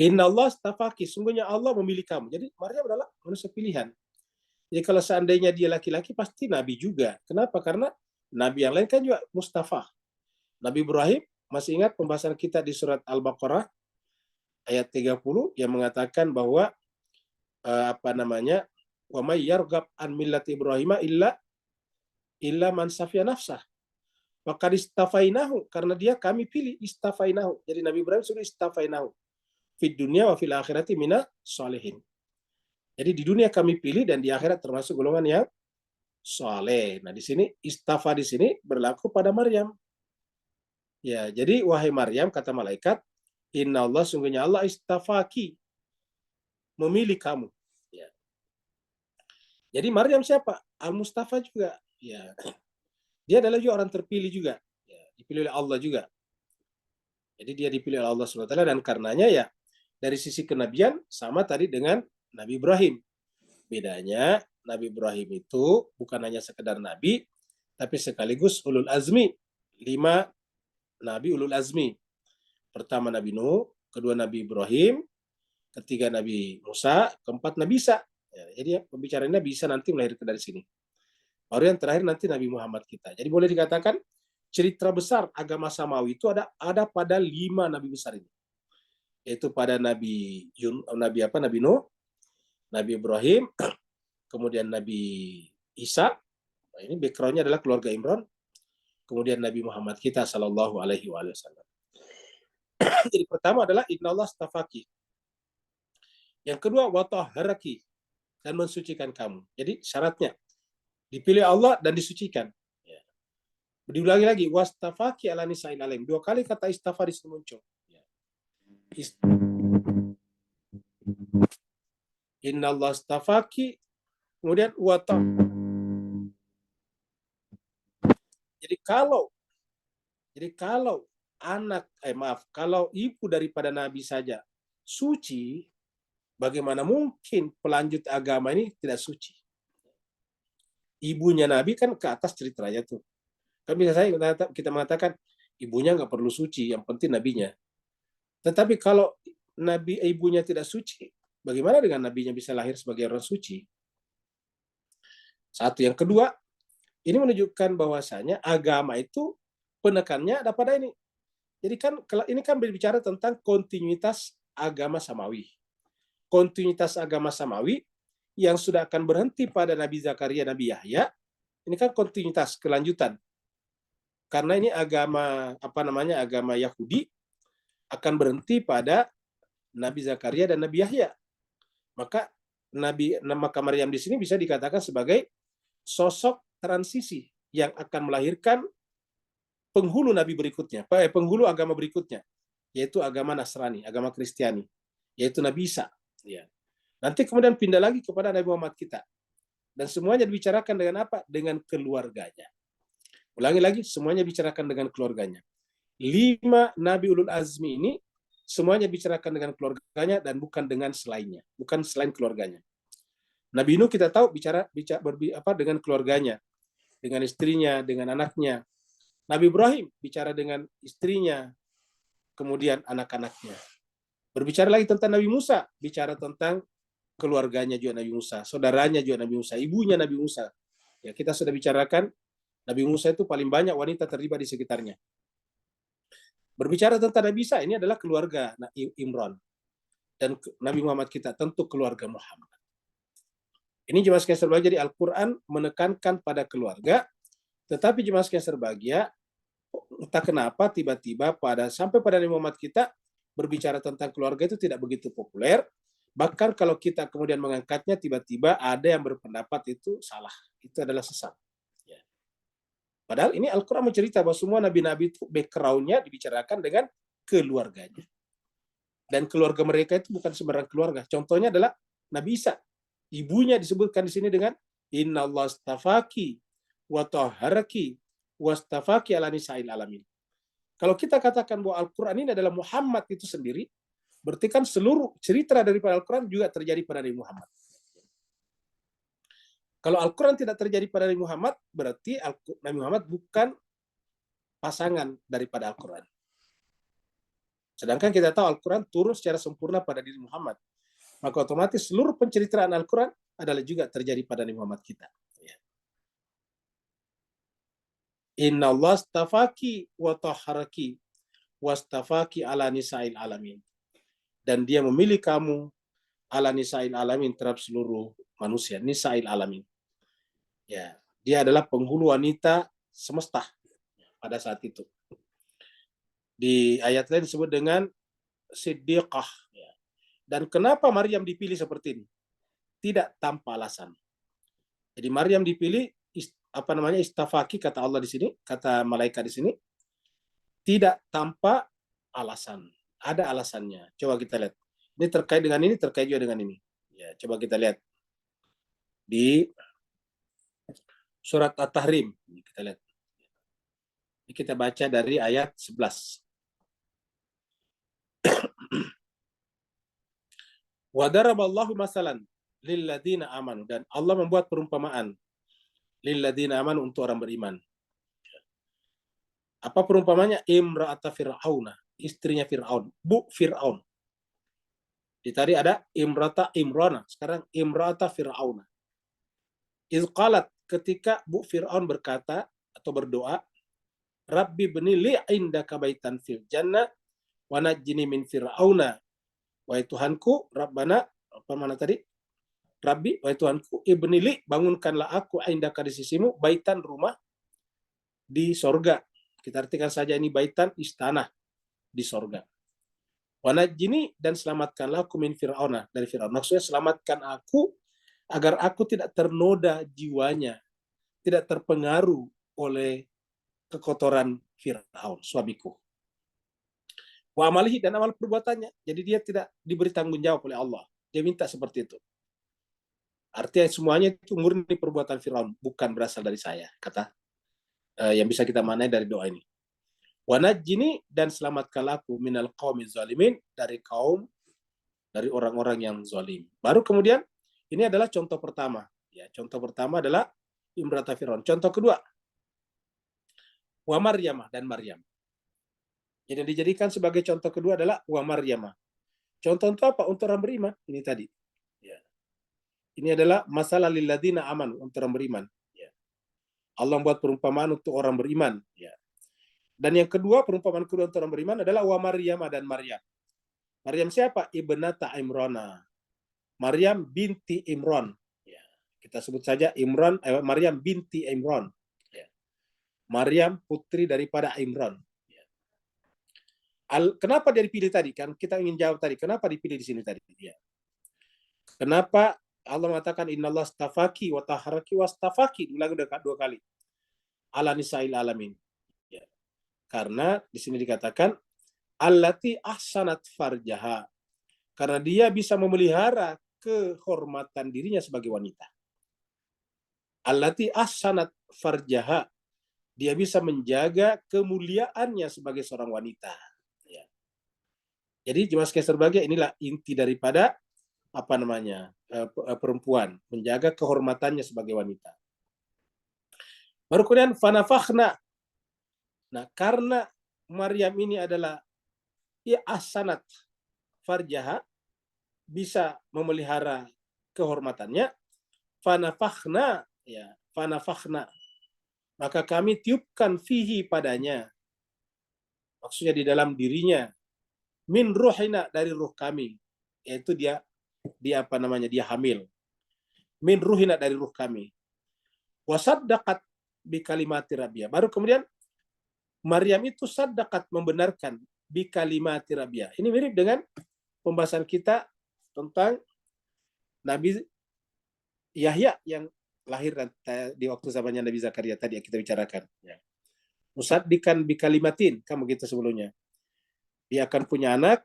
Innallah astafaki, sungguhnya Allah memilih kamu. Jadi Maryam adalah manusia pilihan. Jadi kalau seandainya dia laki-laki pasti nabi juga. Kenapa? Karena nabi yang lain kan juga Mustafa. Nabi Ibrahim, masih ingat pembahasan kita di surat Al-Baqarah ayat 30 yang mengatakan bahwa wa may yarghab an millati Ibrahim illa man safiya nafsah. Maka istafainahu, karena dia kami pilih, istafainahu. Jadi Nabi Ibrahim sudah istafainahu. fid dunya wa fil akhirati mina sholihin. Jadi di dunia kami pilih dan di akhirat termasuk golongan yang soleh. Nah, di sini istafa di sini berlaku pada Maryam. Ya, jadi wahai Maryam, kata malaikat, Inna Allah, sungguhnya Allah istafaki, memilih kamu. Ya. Jadi Maryam siapa? Al-Mustafa juga. Ya. Dia adalah juga orang terpilih juga. Ya. Dipilih oleh Allah juga. Jadi dia dipilih oleh Allah SWT, dan karenanya ya dari sisi kenabian sama tadi dengan Nabi Ibrahim. Bedanya Nabi Ibrahim itu bukan hanya sekedar nabi, tapi sekaligus ulul azmi. 5 nabi ulul azmi. Pertama Nabi Nuh, kedua Nabi Ibrahim, ketiga Nabi Musa, keempat Nabi Isa. Ya, jadi pembicaraannya bisa nanti melahirkan dari sini. Baru yang terakhir nanti Nabi Muhammad kita. Jadi boleh dikatakan cerita besar agama samawi itu ada pada 5 nabi besar ini. Yaitu pada Nabi Nuh, Nabi Ibrahim, kemudian Nabi Isa. Nah, ini backgroundnya adalah keluarga Imran. Kemudian Nabi Muhammad kita Sallallahu Alaihi Wasallam. Jadi pertama adalah Innallah stafaki. Yang kedua watahharaki, dan mensucikan kamu. Jadi syaratnya dipilih Allah dan disucikan. Ya. Diulangi lagi wastafaki ala nisa'il alim. 2 kali kata istafa di sini muncul. Ya. Innallah stafaki, kemudian watah. Jadi kalau kalau ibu daripada nabi saja suci, bagaimana mungkin pelanjut agama ini tidak suci? Ibunya nabi kan ke atas ceritanya tuh. Kan bisa kita mengatakan ibunya nggak perlu suci, yang penting nabinya. Tetapi kalau nabi ibunya tidak suci, bagaimana dengan nabinya bisa lahir sebagai orang suci? Satu. Yang kedua, ini menunjukkan bahwasanya agama itu penekannya ada pada ini. Jadi kan ini kan berbicara tentang kontinuitas agama samawi. Kontinuitas agama samawi yang sudah akan berhenti pada Nabi Zakaria, Nabi Yahya, ini kan kontinuitas, kelanjutan. Karena ini agama agama Yahudi akan berhenti pada Nabi Zakaria dan Nabi Yahya. Maka Maryam di sini bisa dikatakan sebagai sosok transisi yang akan melahirkan penghulu nabi berikutnya, penghulu agama berikutnya, yaitu agama Nasrani, agama Kristiani, yaitu Nabi Isa. Ya. Nanti kemudian pindah lagi kepada Nabi Muhammad kita. Dan semuanya dibicarakan dengan apa? Dengan keluarganya. Ulangi lagi, semuanya bicarakan dengan keluarganya. 5 Nabi Ulul Azmi ini semuanya bicarakan dengan keluarganya dan bukan dengan selainnya, bukan selain keluarganya. Nabi Nuh kita tahu bicara dengan keluarganya, dengan istrinya, dengan anaknya. Nabi Ibrahim bicara dengan istrinya, kemudian anak-anaknya. Berbicara lagi tentang Nabi Musa, bicara tentang keluarganya juga Nabi Musa, saudaranya juga Nabi Musa, ibunya Nabi Musa. Ya, kita sudah bicarakan Nabi Musa itu paling banyak wanita terlibat di sekitarnya. Berbicara tentang Nabi Isa, ini adalah keluarga Imran. Dan Nabi Muhammad kita tentu keluarga Muhammad. Ini jemaah sekalian serbahagia, jadi Al-Quran menekankan pada keluarga, tetapi jemaah sekalian serbahagia, entah kenapa tiba-tiba sampai pada Nabi Muhammad kita berbicara tentang keluarga itu tidak begitu populer. Bahkan kalau kita kemudian mengangkatnya, tiba-tiba ada yang berpendapat itu salah, itu adalah sesat. Ya. Padahal ini Al-Quran mencerita bahwa semua nabi-nabi itu background-nya dibicarakan dengan keluarganya. Dan keluarga mereka itu bukan sembarang keluarga. Contohnya adalah Nabi Isa. Ibunya disebutkan di sini dengan Innallah stafaki wa tahharaki wastafaki ala nisa'il alamin. Kalau kita katakan bahwa Al-Quran ini adalah Muhammad itu sendiri, berarti kan seluruh cerita daripada Al-Quran juga terjadi pada Nabi Muhammad. Kalau Al-Quran tidak terjadi pada Nabi Muhammad, berarti Nabi Muhammad bukan pasangan daripada Al-Quran. Sedangkan kita tahu Al-Quran turun secara sempurna pada diri Muhammad. Maka otomatis seluruh penceritaan Al-Quran adalah juga terjadi pada Nabi Muhammad kita. Inna Allah stafaki wa tahharaki wastafaki ala nisa'il alamin. Dan dia memilih kamu ala nisa'il alamin terhadap seluruh manusia. Nisa'il alamin. Ya, dia adalah penghulu wanita semesta pada saat itu. Di ayat lain disebut dengan siddiqah. Ya. Dan kenapa Maryam dipilih seperti ini? Tidak tanpa alasan. Jadi Maryam dipilih istafaki kata Allah di sini, kata malaikat di sini, tidak tanpa alasan. Ada alasannya. Coba kita lihat. Ini terkait dengan ini, terkait juga dengan ini. Ya, coba kita lihat di surat At-Tahrim. Kita lihat. Ini kita baca dari ayat 11. Wa daraballahu masalan lilladzina amanu, dan Allah membuat perumpamaan lilladzina amanu untuk orang beriman. Apa perumpamannya? Imra'ata Fir'auna, istrinya Fir'aun, Bu Fir'aun. Di tadi ada Imra'ata Imrana, sekarang Imra'ata Fir'auna. Iz qalat, ketika Bu Fir'aun berkata atau berdoa, Rabbi bni li indaka baitan fil jannah wa najjini min Fir'auna. Wahai Tuhanku, Rabbana, apa mana tadi? Rabbi, wahai Tuhanku, ibni li, bangunkanlah aku indaka di sisimu, baitan, rumah di sorga. Kita artikan saja ini baitan, istana di sorga. Wa najjini, dan selamatkanlah aku min Fir'auna, dari Fir'aun. Maksudnya selamatkan aku agar aku tidak ternoda jiwanya, tidak terpengaruh oleh kekotoran Fir'aun, suamiku. Wa amalihi, dan amal perbuatannya. Jadi dia tidak diberi tanggung jawab oleh Allah. Dia minta seperti itu. Artinya semuanya itu murni perbuatan Fir'aun, bukan berasal dari saya, kata yang bisa kita maknai dari doa ini. Wa najjini, dan selamatkanlah aku minal qaumi zalimin, dari orang-orang yang zalim. Baru kemudian ini adalah contoh pertama. Ya, contoh pertama adalah Imrata Fir'aun. Contoh kedua, wa Maryamah, dan Maryam. Jadi yang dijadikan sebagai contoh kedua adalah wa Maryamah. Contoh untuk apa? Untuk orang beriman. Ini tadi. Ya. Ini adalah masalah lilladzina amanu, untuk orang beriman. Ya. Allah membuat perumpamaan untuk orang beriman. Ya. Dan yang kedua, perumpamaan kedua untuk orang beriman adalah wa Maryamah, dan Maryam. Maryam siapa? Ibnata Imrana. Maryam binti Imran. Ya. Kita sebut saja Maryam binti Imran. Ya. Maryam putri daripada Imran. Kenapa dia dipilih tadi? Kan kita ingin jawab tadi. Kenapa dipilih di sini tadi? Ya. Kenapa Allah mengatakan innallaha astafaki wa taharaki wastafaki, diulang dua kali. Ala nisa'il alamin. Ya. Karena di sini dikatakan allati ahsanat farjaha. Karena dia bisa memelihara kehormatan dirinya sebagai wanita. Allati ahsanat farjaha. Dia bisa menjaga kemuliaannya sebagai seorang wanita. Jadi jemaah sekalian berbahagia, inilah inti daripada perempuan, menjaga kehormatannya sebagai wanita. Baru kemudian fanafakhna. Nah, karena Maryam ini adalah ahsanat farjaha, bisa memelihara kehormatannya, fanafakhna, ya, fanafakhna. Maka kami tiupkan fihi padanya. Maksudnya di dalam dirinya, min ruhina, dari ruh kami, yaitu dia hamil. Min ruhina, dari ruh kami. Wasaddaqat bi kalimati rabbiha. Baru kemudian Maryam itu saddaqat, membenarkan, bi kalimati rabbiha. Ini mirip dengan pembahasan kita tentang Nabi Yahya yang lahir di waktu zamannya Nabi Zakaria tadi yang kita bicarakan. Ya. Musaddiqan bi kalimatin, kan begitu sebelumnya. Dia akan punya anak,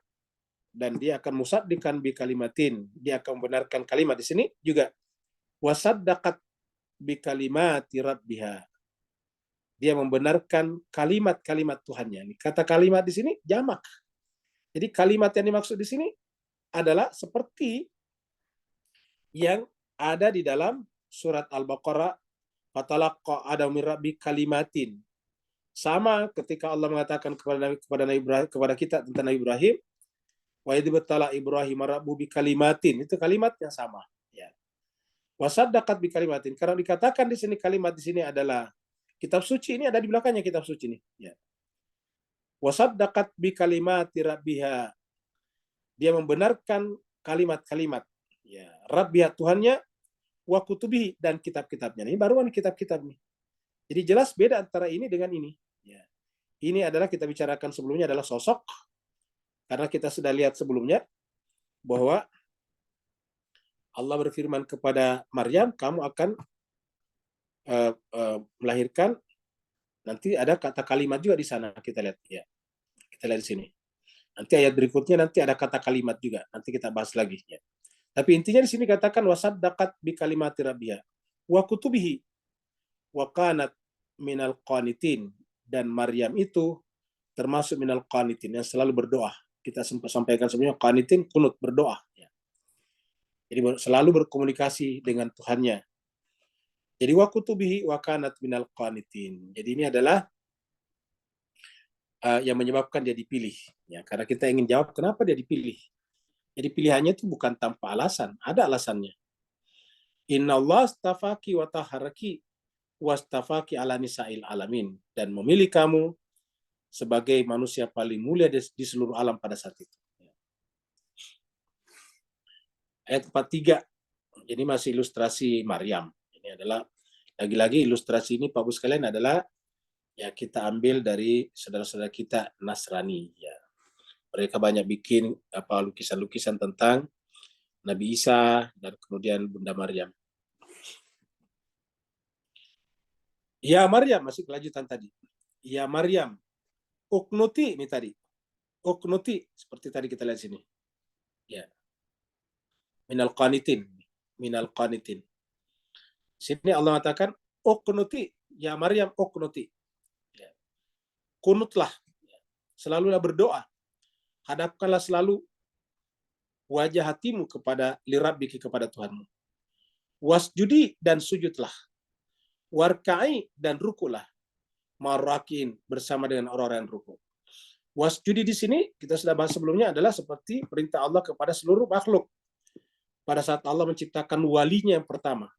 dan dia akan musaddiqan bi kalimatin. Dia akan membenarkan kalimat. Di sini juga wasaddaqat bi kalimati rabbiha. Dia membenarkan kalimat-kalimat Tuhannya. Kata kalimat di sini jamak. Jadi kalimat yang dimaksud di sini adalah seperti yang ada di dalam surat Al-Baqarah, fatalaqqa Adamu min rabbi kalimatin. Sama ketika Allah mengatakan kepada kita tentang Nabi Ibrahim, wa idh batala Ibrahim rabbuhu bi kalimatin, itu kalimat yang sama, ya. Wasaddaqat bi kalimatin, karena dikatakan di sini kalimat di sini adalah kitab suci, ini ada di belakangnya kitab suci ini, ya. Wasaddaqat bi kalimati rabbiha, dia membenarkan kalimat-kalimat, ya, rabbiha, Tuhannya, wa kutubihi, dan kitab-kitabnya. Ini baru kitab-kitab nih. Jadi jelas beda antara ini dengan ini. Ya. Ini adalah kita bicarakan sebelumnya adalah sosok, Karena kita sudah lihat sebelumnya bahwa Allah berfirman kepada Maryam, kamu akan melahirkan, nanti ada kata kalimat juga di sana, kita lihat ya. Kita lihat di sini. Nanti ayat berikutnya nanti ada kata kalimat juga, nanti kita bahas lagi ya. Tapi intinya di sini katakan wasaddaqat bi kalimati rabbiha wa kutubihi wa kanat minal qanitin, dan Maryam itu termasuk minal qanitin yang selalu berdoa. Kita sempat sampaikan sebelumnya, qanitin kunut, berdoa ya. Jadi selalu berkomunikasi dengan Tuhannya. Jadi wa kutubihi wa kanat minal qanitin. Jadi ini adalah yang menyebabkan dia dipilih ya, karena kita ingin jawab kenapa dia dipilih. Jadi pilihannya itu bukan tanpa alasan, ada alasannya. Innallaha astafaki wa taharaki wastafaki ala nisa'il alamin, dan memilih kamu sebagai manusia paling mulia di seluruh alam pada saat itu. Ayat 43, ini masih ilustrasi Maryam. Ini adalah lagi-lagi ilustrasi ini Pak Bu sekalian adalah ya kita ambil dari saudara-saudara kita Nasrani ya. Mereka banyak bikin lukisan-lukisan tentang Nabi Isa dan kemudian Bunda Maryam. Ya Maryam, masih kelanjutan tadi. Ya Maryam, uknuti ini tadi. Uknuti seperti tadi kita lihat sini. Ya. Minal qanitin, minal qanitin. Sini Allah mengatakan uknuti, ya Maryam uknuti. Ya. Kunutlah, selalulah berdoa. Hadapkanlah selalu wajah hatimu kepada lirabbiki, kepada Tuhanmu. Wasjudi, dan sujudlah. Warka'i, dan rukulah. Marakin, bersama dengan orang-orang yang ruku. Wasjudi di sini kita sudah bahas sebelumnya adalah seperti perintah Allah kepada seluruh makhluk. Pada saat Allah menciptakan walinya yang pertama,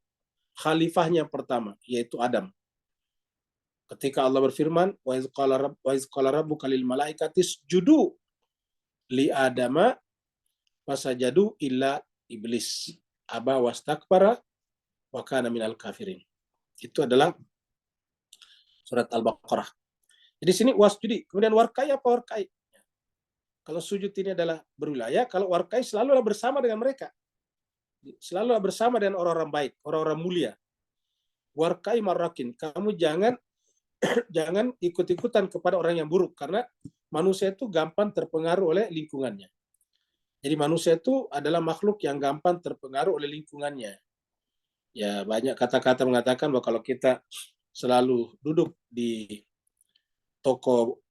khalifahnya yang pertama, yaitu Adam. Ketika Allah berfirman, wa iz qala rabbuka lil malaikati isjudu li adama fasajadu illa iblis aba wastakbara wa kana minal kafirin. Itu adalah surat Al-Baqarah. Jadi sini wasjudi, kemudian warkai, apa warkai? Kalau sujud ini adalah berwilayah, kalau warkai selalulah bersama dengan mereka. Selalulah bersama dengan orang-orang baik, orang-orang mulia. Warkai marrakin, kamu jangan ikut-ikutan kepada orang yang buruk, karena manusia itu gampang terpengaruh oleh lingkungannya. Jadi manusia itu adalah makhluk yang gampang terpengaruh oleh lingkungannya. Ya, banyak kata-kata mengatakan bahwa kalau kita selalu duduk di toko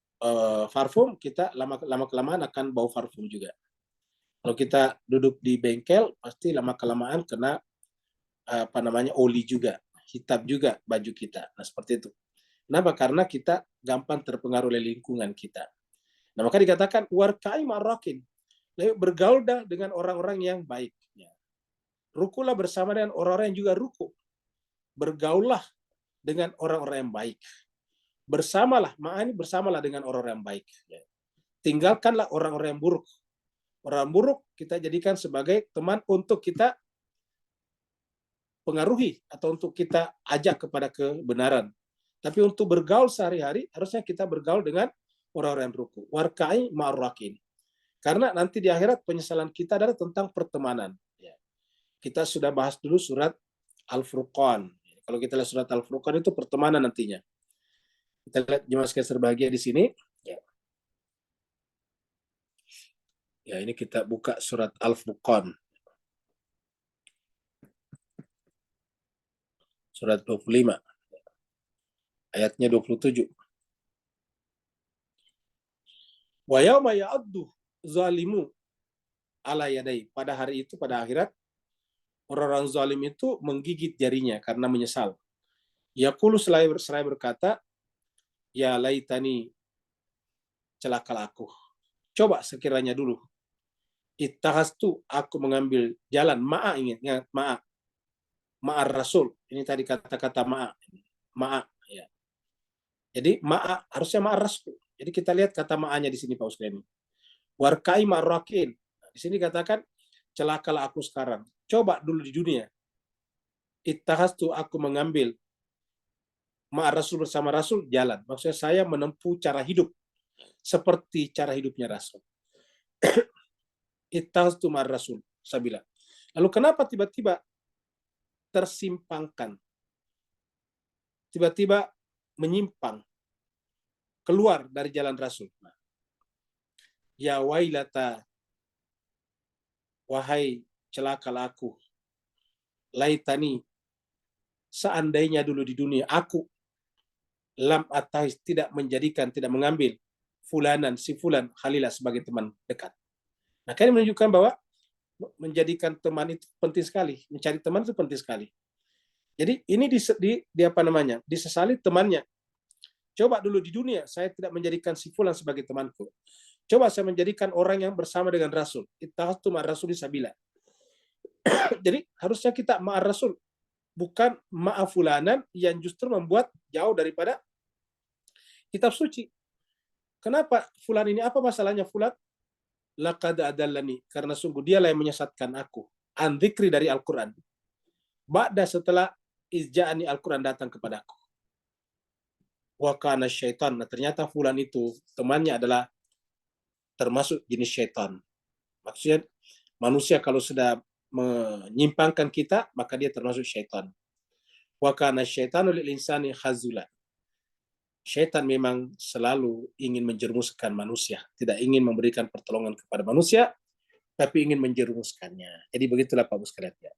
parfum, kita lama-kelamaan akan bau parfum juga. Kalau kita duduk di bengkel, pasti lama-kelamaan kena oli juga, hitam juga baju kita. Nah, seperti itu. Kenapa? Karena kita gampang terpengaruh oleh lingkungan kita. Nah, maka dikatakan warkai marrakin. Bergaul dengan orang-orang yang baik. Rukulah bersama dengan orang-orang yang juga ruku. Bergaullah dengan orang-orang yang baik. Bersamalah dengan orang-orang yang baik. Tinggalkanlah orang-orang yang buruk. Orang buruk kita jadikan sebagai teman untuk kita pengaruhi atau untuk kita ajak kepada kebenaran. Tapi untuk bergaul sehari-hari, harusnya kita bergaul dengan orang-orang yang ruku. Warkai ma'arrakin. Karena nanti di akhirat penyesalan kita adalah tentang pertemanan. Kita sudah bahas dulu surat Al-Furqan. Kalau kita lihat surat Al-Furqan itu pertemanan nantinya. Kita lihat jemaah sekalian berbahagia di sini. Ya, ini kita buka surat Al-Furqan. Surat 25. Ayatnya 27. Wa yauma ya'addu zalimu ala yadai. Pada hari itu, pada akhirat, orang-orang zalim itu menggigit jarinya karena menyesal. Yaqulu seraya berkata, ya laitani, celakalah aku. Coba sekiranya dulu. Ittahastu, aku mengambil jalan ma'a, ingat ma'a rasul. Ini tadi kata-kata ma'a ya. Jadi ma'a harusnya ma'a rasul. Jadi kita lihat kata ma'anya di sini Pak Usman. Warkai marrakin. Di sini katakan celakalah aku sekarang. Coba dulu di dunia. Ittahastu, aku mengambil ma'a rasul, bersama rasul jalan. Maksudnya saya menempuh cara hidup seperti cara hidupnya rasul. Ittakhadtum ar-rasul sabila. Lalu kenapa tiba-tiba tersimpangkan? Tiba-tiba menyimpang, keluar dari jalan Rasul. Ya wailata, wahai celakalah aku. Laitani, seandainya dulu di dunia aku lam atahis, tidak mengambil fulanan, si fulan khalilah sebagai teman dekat. Nah, ini menunjukkan bahwa menjadikan teman itu penting sekali, mencari teman itu penting sekali. Jadi ini disesali temannya. Coba dulu di dunia saya tidak menjadikan si fulan sebagai temanku. Coba saya menjadikan orang yang bersama dengan Rasul. Ittakhadtum ar-rasuli sabila. Jadi harusnya kita ma'ar Rasul, bukan ma'afulanan yang justru membuat jauh daripada kitab suci. Kenapa fulan ini? Apa masalahnya fulan? Laqad adallani, karena sungguh dialah yang menyesatkan aku. An dzikri, dari Al-Quran. Ba'da, setelah izja'ani, Al-Quran datang kepadaku. Wa kana syaitan, nah ternyata fulan itu temannya adalah termasuk jenis syaitan. Maksudnya manusia kalau sudah menyimpangkan kita, maka dia termasuk syaitan. Wa kana syaitanu lil insani khazula. Syaitan memang selalu ingin menjerumuskan manusia, tidak ingin memberikan pertolongan kepada manusia, tapi ingin menjerumuskannya. Jadi begitulah Pak Bos sekalian ya.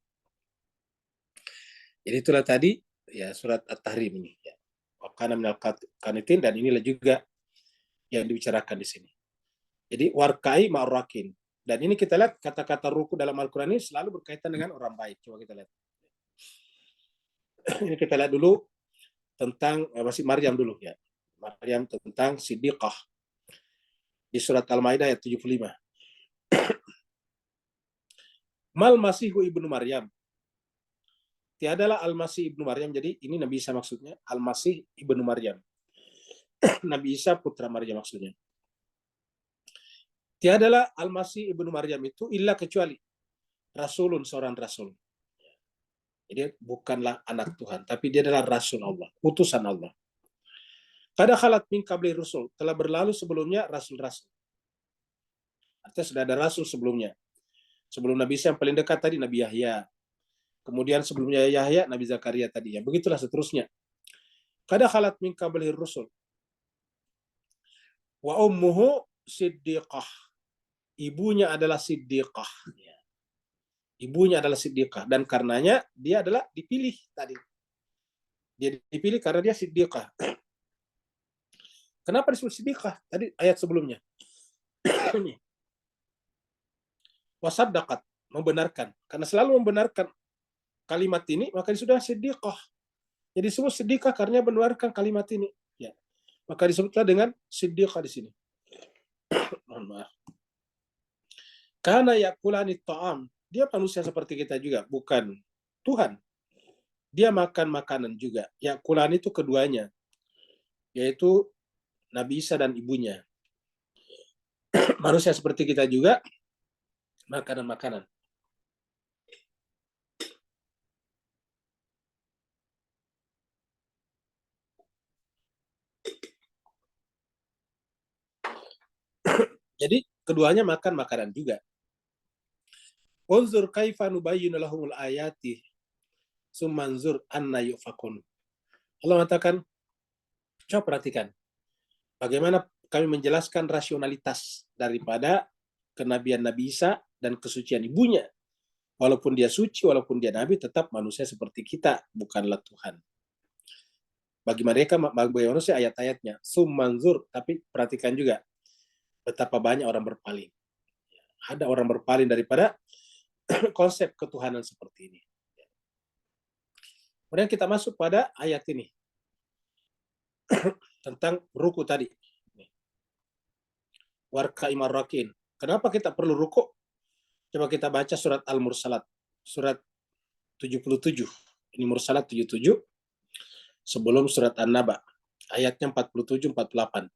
Jadi itulah tadi ya surat At-Tahrim ini ya. Wakana minal qanitin, dan inilah juga yang dibicarakan di sini. Jadi warkai ma'arrakin. Dan ini kita lihat kata-kata ruku dalam Al-Quran ini selalu berkaitan dengan orang baik. Coba kita lihat. Ini kita lihat dulu tentang masih Maryam dulu ya. Maryam tentang Siddiqah di surat Al-Maidah ayat 75. Mal Masihu ibnu Maryam. Tiadalah Al-Masih ibnu Maryam. Jadi ini Nabi Isa maksudnya. Al-Masih ibnu Maryam. Nabi Isa putra Maryam maksudnya. Tiadalah Al-Masih ibnu Maryam itu illa kecuali Rasulun, seorang Rasul. Jadi bukanlah anak Tuhan, tapi dia adalah Rasul Allah, utusan Allah. Kada khalat min qabli rusul, telah berlalu sebelumnya rasul-rasul. Artinya sudah ada rasul sebelumnya. Sebelum Nabi Isa yang paling dekat tadi Nabi Yahya. Kemudian sebelumnya Yahya Nabi Zakaria tadi ya. Begitulah seterusnya. Kada khalat min qabli rusul. Wa ummuhu siddiqah. Ibunya adalah siddiqah. Ibunya adalah siddiqah, dan karenanya dia adalah dipilih tadi. Dia dipilih karena dia siddiqah. Kenapa disebut siddiqah? Tadi ayat sebelumnya. Wasaddaqat, membenarkan. Karena selalu membenarkan kalimat ini, maka sudah siddiqah. Jadi disebut siddiqah karena membenarkan kalimat ini. Ya. Maka disebutlah dengan siddiqah di sini. Mohon maaf. Karena yakulani ta'am, dia manusia seperti kita juga, bukan Tuhan. Dia makan makanan juga. Yakulan itu keduanya, yaitu Nabi Isa dan ibunya. Manusia seperti kita juga, makanan-makanan. Jadi keduanya makan makanan juga. Unzur kaifa nubayyinu lahumul ayati summanzur anna yufakun. Allah mengatakan, coba perhatikan bagaimana kami menjelaskan rasionalitas daripada kenabian Nabi Isa dan kesucian ibunya. Walaupun dia suci, walaupun dia nabi, tetap manusia seperti kita, bukanlah Tuhan. Bagi mereka, bagi manusia ayat-ayatnya summanzur, tapi perhatikan juga betapa banyak orang berpaling. Ada orang berpaling daripada konsep ketuhanan seperti ini. Kemudian kita masuk pada ayat ini tentang ruku tadi. Warka'i marrakin. Kenapa kita perlu ruku? Coba kita baca surat Al-Mursalat, surat 77. Ini Mursalat 77 sebelum surat An-Naba, ayatnya 47-48.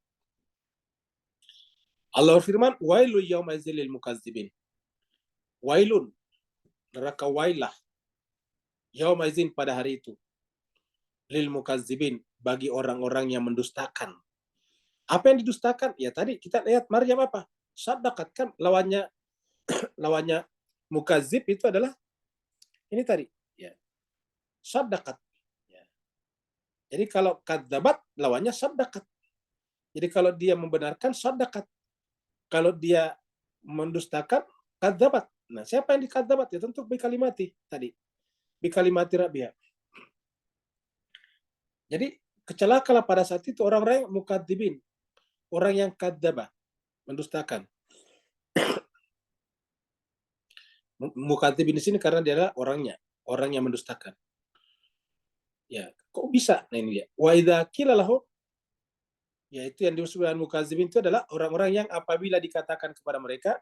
Allah firman, wailu yauma idzil mukazzibin. Wailun, neraka wailah, yauma idzin, pada hari itu, lil mukazzibin, bagi orang-orang yang mendustakan. Apa yang didustakan? Ya tadi kita lihat Maryam apa? Sadaqat kan lawannya mukazib itu adalah ini tadi, ya. Sadaqat. Ya. Jadi kalau kadzabat lawannya sadaqat. Jadi kalau dia membenarkan sadaqat. Kalau dia mendustakan kadzabat. Nah, siapa yang dikadzabat? Ya tentu bikalimati tadi. Bikalimati rabbiyah. Jadi kecelakalah pada saat itu orang-orang yang mukadzibin, orang yang kadzaba, mendustakan. Mukadzibin di sini karena dia adalah orangnya, orang yang mendustakan. Ya, kok bisa? Nah ini dia. Wa idza qila lahu, yaitu yang disebut mukadzibin itu adalah orang-orang yang apabila dikatakan kepada mereka,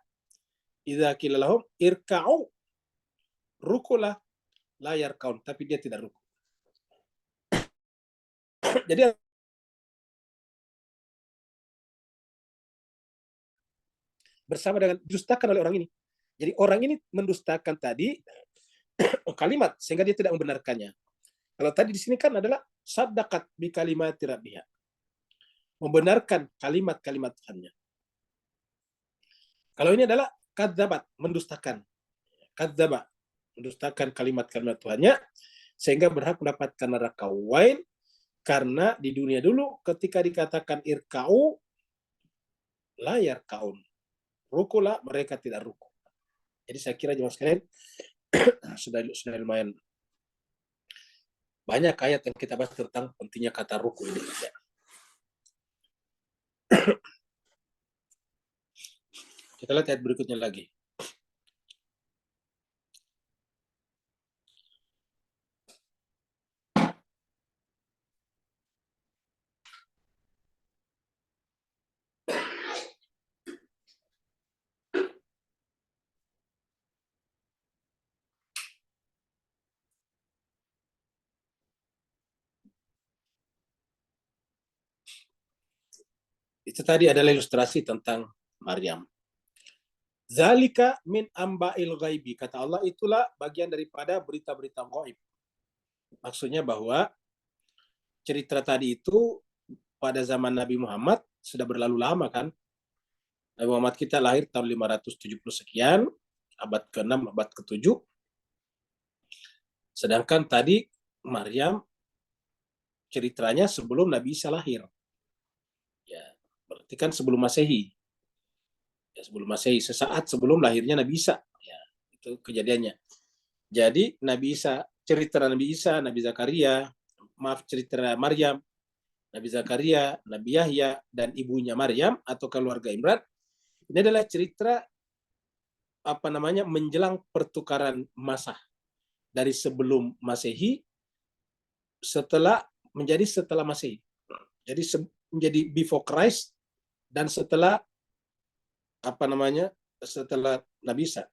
idza qila lahum irka'u, rukulah, la yarkaun, tapi dia tidak ruku. Jadi bersama dengan didustakan oleh orang ini. Jadi orang ini mendustakan tadi kalimat sehingga dia tidak membenarkannya. Kalau tadi di sini kan adalah sadaqat bi kalimati rabbiha. Membenarkan kalimat-kalimat Tuhannya. Kalau ini adalah kadzabat, mendustakan. Kadzaba, mendustakan kalimat-kalimat Tuhannya sehingga berhak mendapatkan neraka wail karena di dunia dulu ketika dikatakan irka'u la yarka'un. Rukulah, mereka tidak ruku. Jadi saya kira jemaah sekalian sudah lumayan banyak ayat yang kita bahas tentang pentingnya kata ruku ini. Kita lihat ayat berikutnya lagi. Itu tadi adalah ilustrasi tentang Maryam. Zalika min amba'il ghaibi. Kata Allah, itulah bagian daripada berita-berita gaib. Maksudnya bahwa cerita tadi itu pada zaman Nabi Muhammad sudah berlalu lama kan. Nabi Muhammad kita lahir tahun 570 sekian, abad ke-6, abad ke-7. Sedangkan tadi Maryam ceritanya sebelum Nabi Isa lahir. Ya, berarti kan sebelum Masehi. Ya, sebelum Masehi, sesaat sebelum lahirnya Nabi Isa. Ya, itu kejadiannya. Jadi Nabi Isa, cerita Nabi Isa, Nabi Zakaria, cerita Maryam, Nabi Zakaria, Nabi Yahya, dan ibunya Maryam atau keluarga Imran, ini adalah cerita menjelang pertukaran masa dari sebelum Masehi setelah Masehi. Jadi menjadi before Christ dan setelah setelah Nabi Isa.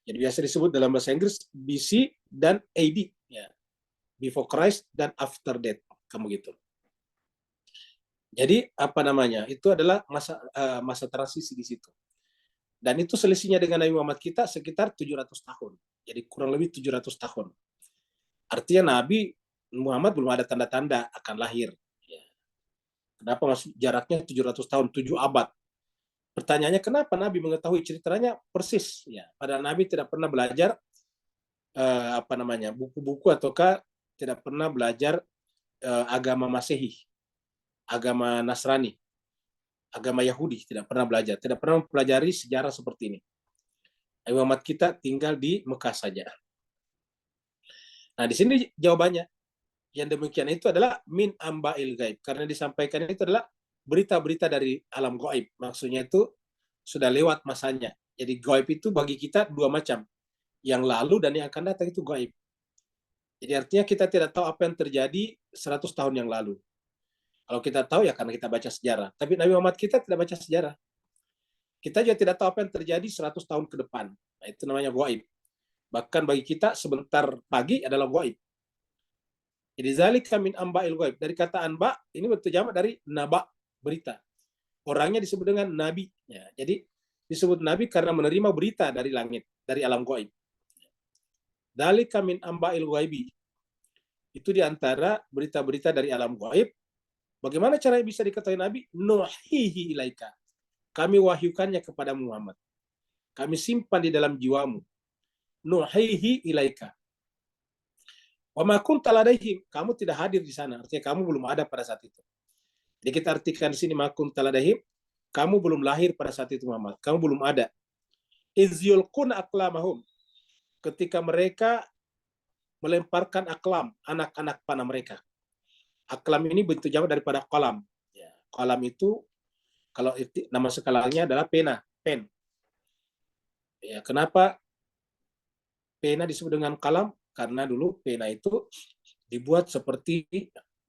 Jadi biasa disebut dalam bahasa Inggris BC dan AD, ya. Before Christ dan after death, kamu gitu. Jadi itu adalah masa transisi di situ. Dan itu selisihnya dengan Nabi Muhammad kita sekitar 700 tahun. Jadi kurang lebih 700 tahun. Artinya Nabi Muhammad belum ada tanda-tanda akan lahir. Ya. Kenapa masuk jaraknya 700 tahun, 7 abad? Pertanyaannya kenapa Nabi mengetahui ceritanya persis? Ya, padahal Nabi tidak pernah belajar buku-buku ataukah tidak pernah belajar agama Masehi, agama Nasrani, agama Yahudi, tidak pernah belajar, tidak pernah mempelajari sejarah seperti ini. Nabi Muhammad kita tinggal di Mekah saja. Nah, di sini jawabannya yang demikian itu adalah min amba'il gaib, karena disampaikan itu adalah berita-berita dari alam gaib. Maksudnya itu sudah lewat masanya. Jadi gaib itu bagi kita dua macam. Yang lalu dan yang akan datang itu gaib. Jadi artinya kita tidak tahu apa yang terjadi 100 tahun yang lalu. Kalau kita tahu ya karena kita baca sejarah. Tapi Nabi Muhammad kita tidak baca sejarah. Kita juga tidak tahu apa yang terjadi 100 tahun ke depan. Nah, itu namanya gaib. Bahkan bagi kita sebentar pagi adalah gaib. Jadi zalika min amba'il gaib. Dari kata anba, ini bentuk jamak dari naba, berita. Orangnya disebut dengan nabi. Ya, jadi disebut nabi karena menerima berita dari langit, dari alam gaib. Zalika min amba'il ghaibi. Itu diantara berita-berita dari alam gaib. Bagaimana caranya bisa diketahui nabi? Nuhihi ilaika. kami wahyukannya kepada Muhammad. Kami simpan di dalam jiwamu. Nuhihi ilaika. Wa ma kunta ladaihim, kamu tidak hadir di sana, artinya kamu belum ada pada saat itu. Jadi kita artikan di sini ma kunta ladaihim, kamu belum lahir pada saat itu Muhammad, kamu belum ada. Iz yulquna aqlamahum, ketika mereka melemparkan aklam, anak-anak panah mereka. Aklam ini bentuk jamak daripada qalam. Ya, qalam itu kalau nama sekarangnya adalah pena, pen. Ya, kenapa pena disebut dengan qalam? Karena dulu pena itu dibuat seperti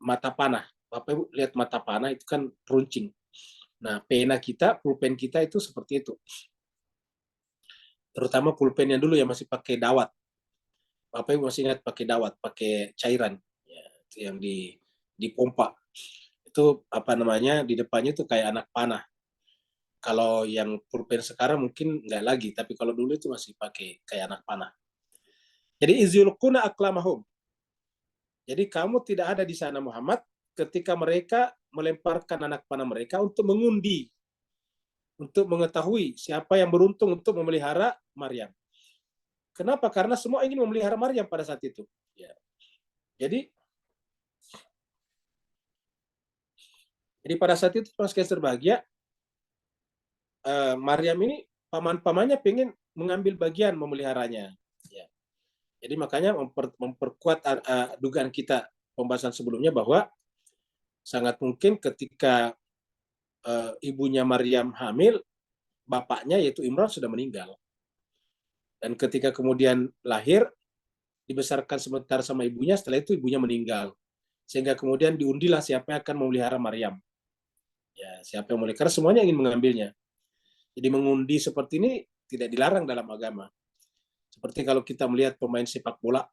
mata panah. Bapak Ibu lihat mata panah itu kan runcing. Nah, pena kita, pulpen kita itu seperti itu. Terutama pulpen yang dulu yang masih pakai dawat. Bapak Ibu masih ingat pakai dawat, pakai cairan ya, itu yang dipompa. Itu apa namanya, di depannya itu kayak anak panah. Kalau yang pulpen sekarang mungkin nggak lagi, tapi kalau dulu itu masih pakai kayak anak panah. Jadi izulquna aklamahum. Jadi kamu tidak ada di sana Muhammad ketika mereka melemparkan anak panah mereka untuk mengundi, untuk mengetahui siapa yang beruntung untuk memelihara Maryam. Kenapa? Karena semua ingin memelihara Maryam pada saat itu. Ya. Jadi pada saat itu pas Kaiser bahagia, Maryam ini paman-pamannya pengen mengambil bagian memeliharanya. Ya. Jadi makanya memperkuat dugaan kita pembahasan sebelumnya bahwa sangat mungkin ketika ibunya Maryam hamil, bapaknya yaitu Imran sudah meninggal. Dan ketika kemudian lahir, dibesarkan sebentar sama ibunya, setelah itu ibunya meninggal. Sehingga kemudian diundilah siapa yang akan memelihara Maryam. Ya, siapa yang memelihara, karena semuanya ingin mengambilnya. Jadi mengundi seperti ini tidak dilarang dalam agama. Seperti kalau kita melihat pemain sepak bola,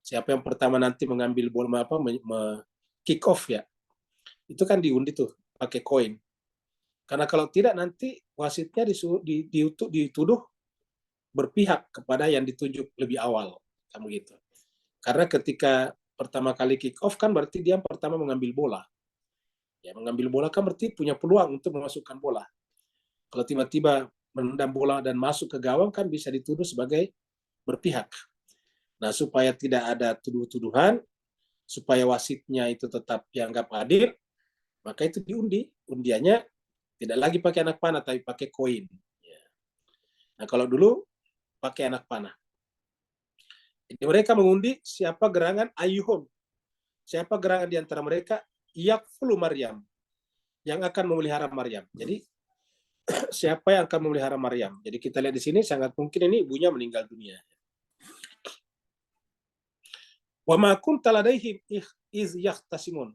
siapa yang pertama nanti mengambil bola kick off ya, itu kan diundi tuh pakai koin. Karena kalau tidak nanti wasitnya dituduh berpihak kepada yang ditunjuk lebih awal, kamu gitu. Karena ketika pertama kali kick off kan berarti dia pertama mengambil bola. Ya, mengambil bola kan berarti punya peluang untuk memasukkan bola. Kalau tiba-tiba menendang bola dan masuk ke gawang kan bisa dituduh sebagai berpihak. Nah, supaya tidak ada tuduh-tuduhan, supaya wasitnya itu tetap dianggap adil, maka itu diundi. Undiannya tidak lagi pakai anak panah, tapi pakai koin. Nah, kalau dulu pakai anak panah. Jadi mereka mengundi siapa gerangan ayuhum. Siapa gerangan di antara mereka yakfulu Maryam, yang akan memelihara Maryam. Jadi siapa yang akan memelihara Maryam? Jadi kita lihat di sini sangat mungkin ini ibunya meninggal dunia. Wa ma kunta ladaihim iz yahtasimun.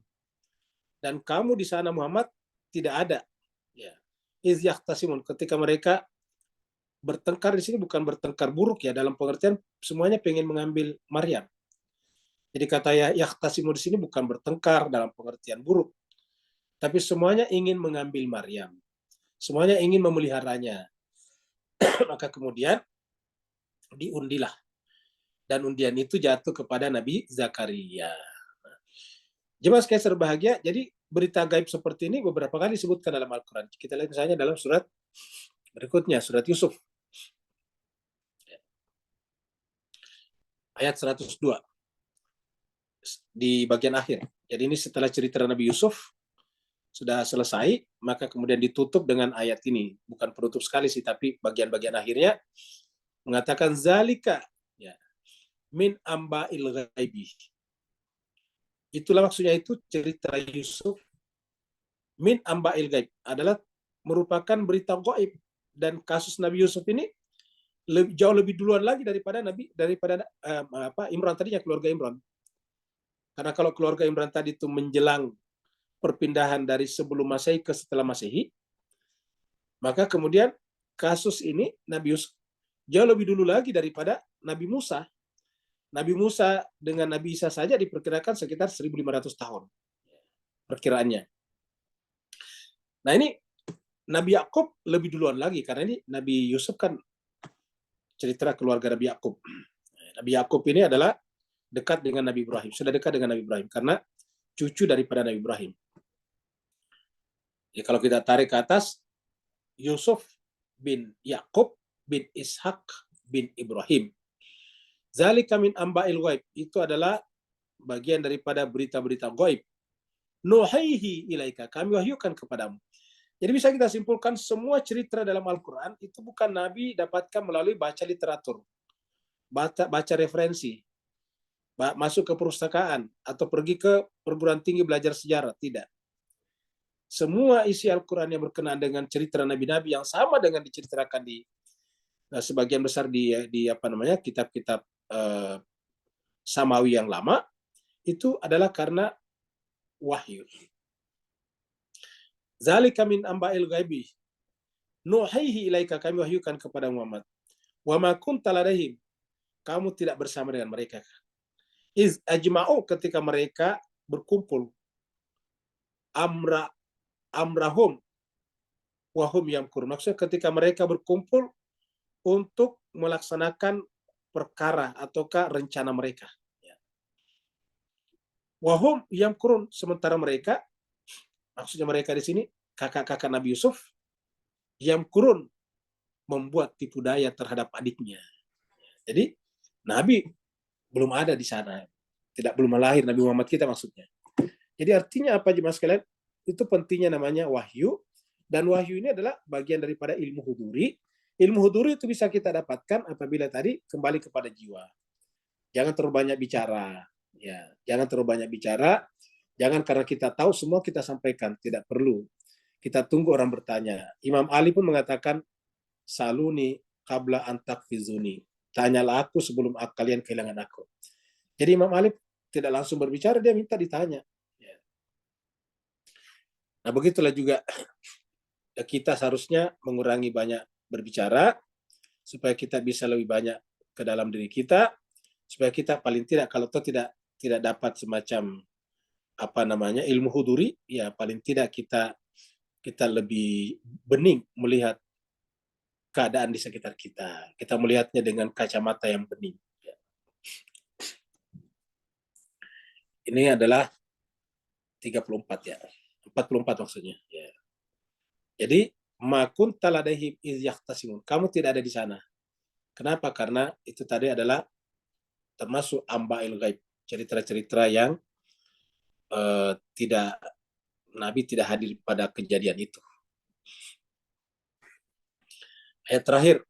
Dan kamu di sana Muhammad tidak ada. Ya. Iz yahtasimun, ketika mereka bertengkar di sini bukan bertengkar buruk ya, dalam pengertian semuanya pengen mengambil Maryam. Jadi kata yahtasimun di sini bukan bertengkar dalam pengertian buruk, tapi semuanya ingin mengambil Maryam. Semuanya ingin memeliharanya. Maka kemudian diundilah. Dan undian itu jatuh kepada Nabi Zakaria. Jemaah sekalian berbahagia, jadi berita gaib seperti ini beberapa kali disebutkan dalam Al-Quran. Kita lihat misalnya dalam surat berikutnya, surat Yusuf. Ayat 102. Di bagian akhir. Jadi ini setelah cerita Nabi Yusuf sudah selesai, maka kemudian ditutup dengan ayat ini. Bukan penutup sekali sih, tapi bagian-bagian akhirnya mengatakan zalika ya, min amba'il ghaibi. Itulah maksudnya itu cerita Yusuf min amba'il ghaib adalah merupakan berita gaib, dan kasus Nabi Yusuf ini jauh lebih duluan lagi daripada Imran tadinya, keluarga Imran. Karena kalau keluarga Imran tadi itu menjelang perpindahan dari sebelum Masehi ke setelah Masehi, maka kemudian kasus ini Nabi Yusuf jauh lebih dulu lagi daripada Nabi Musa. Nabi Musa dengan Nabi Isa saja diperkirakan sekitar 1.500 tahun perkiraannya. Nah ini Nabi Yakub lebih duluan lagi, karena ini Nabi Yusuf kan cerita keluarga Nabi Yakub. Nabi Yakub ini adalah dekat dengan Nabi Ibrahim, sudah dekat dengan Nabi Ibrahim karena cucu daripada Nabi Ibrahim. Jadi kalau kita tarik ke atas, Yusuf bin Yakub bin Ishak bin Ibrahim. Zalika min amba'il ghaib. Itu adalah bagian daripada berita-berita gaib. Nuhaihi ilaika. Kami wahyukan kepadamu. Jadi bisa kita simpulkan semua cerita dalam Al-Quran itu bukan Nabi dapatkan melalui baca literatur, baca referensi, masuk ke perpustakaan, atau pergi ke perguruan tinggi belajar sejarah. Tidak. Semua isi Al-Quran yang berkenaan dengan cerita Nabi-Nabi yang sama dengan diceritakan di sebagian besar di kitab-kitab Samawi yang lama, itu adalah karena wahyu. Zalika min amba'il ghaibi nuhaihi ilaika, kami wahyukan kepada Muhammad. Wa ma kunta ladaihim, kamu tidak bersama dengan mereka. Iz ajma'u, ketika mereka berkumpul. Amrahum wahum yamkurun, maksudnya ketika mereka berkumpul untuk melaksanakan perkara ataukah rencana mereka. Wahum yamkurun, sementara mereka, maksudnya mereka di sini kakak-kakak Nabi Yusuf, yamkurun, membuat tipu daya terhadap adiknya. Jadi Nabi belum ada di sana, belum lahir Nabi Muhammad kita maksudnya. Jadi artinya apa jemaah sekalian? Itu pentingnya namanya wahyu, dan wahyu ini adalah bagian daripada ilmu huduri. Ilmu huduri itu bisa kita dapatkan apabila tadi kembali kepada jiwa. Jangan terlalu banyak bicara, ya. Jangan terlalu banyak bicara. Jangan karena kita tahu semua kita sampaikan, tidak perlu. Kita tunggu orang bertanya. Imam Ali pun mengatakan, saluni qabla an takfizuni. Tanyalah aku sebelum kalian kehilangan aku. Jadi Imam Ali tidak langsung berbicara, dia minta ditanya. Nah, begitulah juga kita seharusnya mengurangi banyak berbicara supaya kita bisa lebih banyak ke dalam diri kita, supaya kita paling tidak kalau tidak dapat semacam ilmu huduri, ya paling tidak kita lebih bening melihat keadaan di sekitar kita. Kita melihatnya dengan kacamata yang bening. Ini adalah 34 ya. 44 maksudnya. Ya. Jadi, ma kunta ladaihim iz yahtasimun. Kamu tidak ada di sana. Kenapa? Karena itu tadi adalah termasuk amba'il ghaib. Cerita-cerita yang Nabi tidak hadir pada kejadian itu. Ayat terakhir.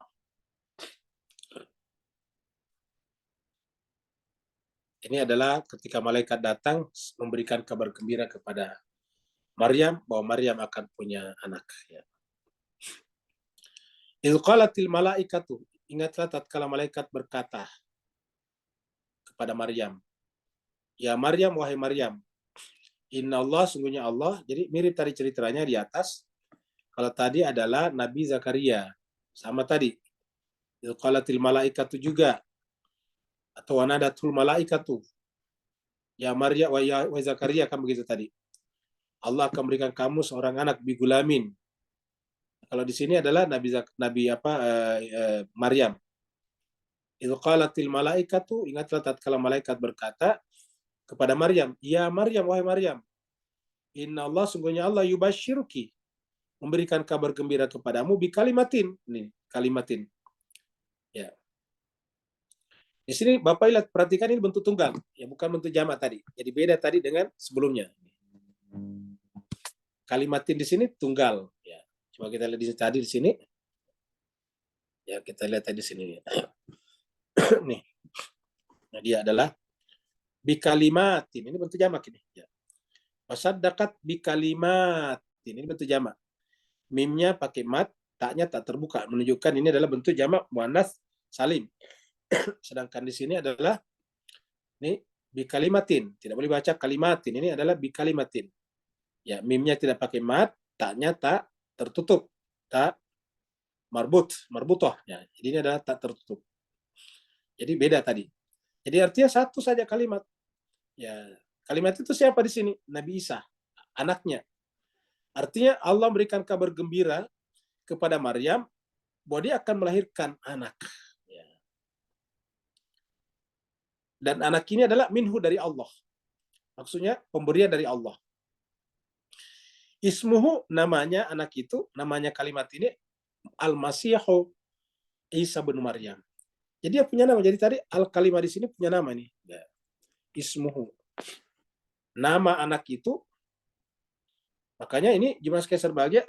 Ini adalah ketika malaikat datang memberikan kabar gembira kepada Maryam bahwa Maryam akan punya anak. Ya. Idz qalatil malaikatu, ingatlah tatkala malaikat berkata kepada Maryam, ya Maryam, wahai Maryam, inna Allah, sungguhnya Allah. Jadi mirip tadi ceritanya di atas. Kalau tadi adalah Nabi Zakaria, sama tadi. Idz qalatil malaikatu juga, atau wanadatul malaikatu, ya Maryam wa Zakaria, kan begitu tadi. Allah akan berikan kamu seorang anak bigulamin. Kalau di sini adalah Maryam. Idz qalatil malaikatu, ingatlah tatkala malaikat berkata kepada Maryam, ya Maryam, wahai Maryam, inna Allah, sungguhnya Allah, yubasyiruki, memberikan kabar gembira kepadamu bi kalimatin. Ini kalimatin. Ya. Di sini Bapak lihat, perhatikan ini bentuk tunggal, ya bukan bentuk jamak tadi. Jadi beda tadi dengan sebelumnya. Kalimatin di sini tunggal, ya. Coba kita lihat tadi di sini. Ya, kita lihat tadi di sini. Nih. Nah, dia adalah bikalimatin. Ini bentuk jamak ini, ya. Wasaddaqat bikalimatin. Ini bentuk jamak. Mimnya pakai mat, taknya tak terbuka, menunjukkan ini adalah bentuk jamak muannats salim. Sedangkan di sini adalah ini bikalimatin, tidak boleh baca kalimatin, ini adalah bikalimatin. Ya, mimnya tidak pakai mat, taknya tak tertutup, tak marbutoh. Ya, jadi ini adalah tak tertutup. Jadi beda tadi. Jadi artinya satu saja kalimat. Ya, kalimat itu siapa di sini? Nabi Isa, anaknya. Artinya Allah memberikan kabar gembira kepada Maryam bahwa dia akan melahirkan anak. Dan anak ini adalah minhu, dari Allah. Maksudnya pemberian dari Allah. Ismuhu, namanya anak itu, namanya kalimat ini Al-Masihu Isa bin Maryam. Jadi dia punya nama. Jadi tadi al-kalimah di sini punya nama nih. Ya. Ismuhu. Nama anak itu, makanya ini Jemaah sekalian berbahagia,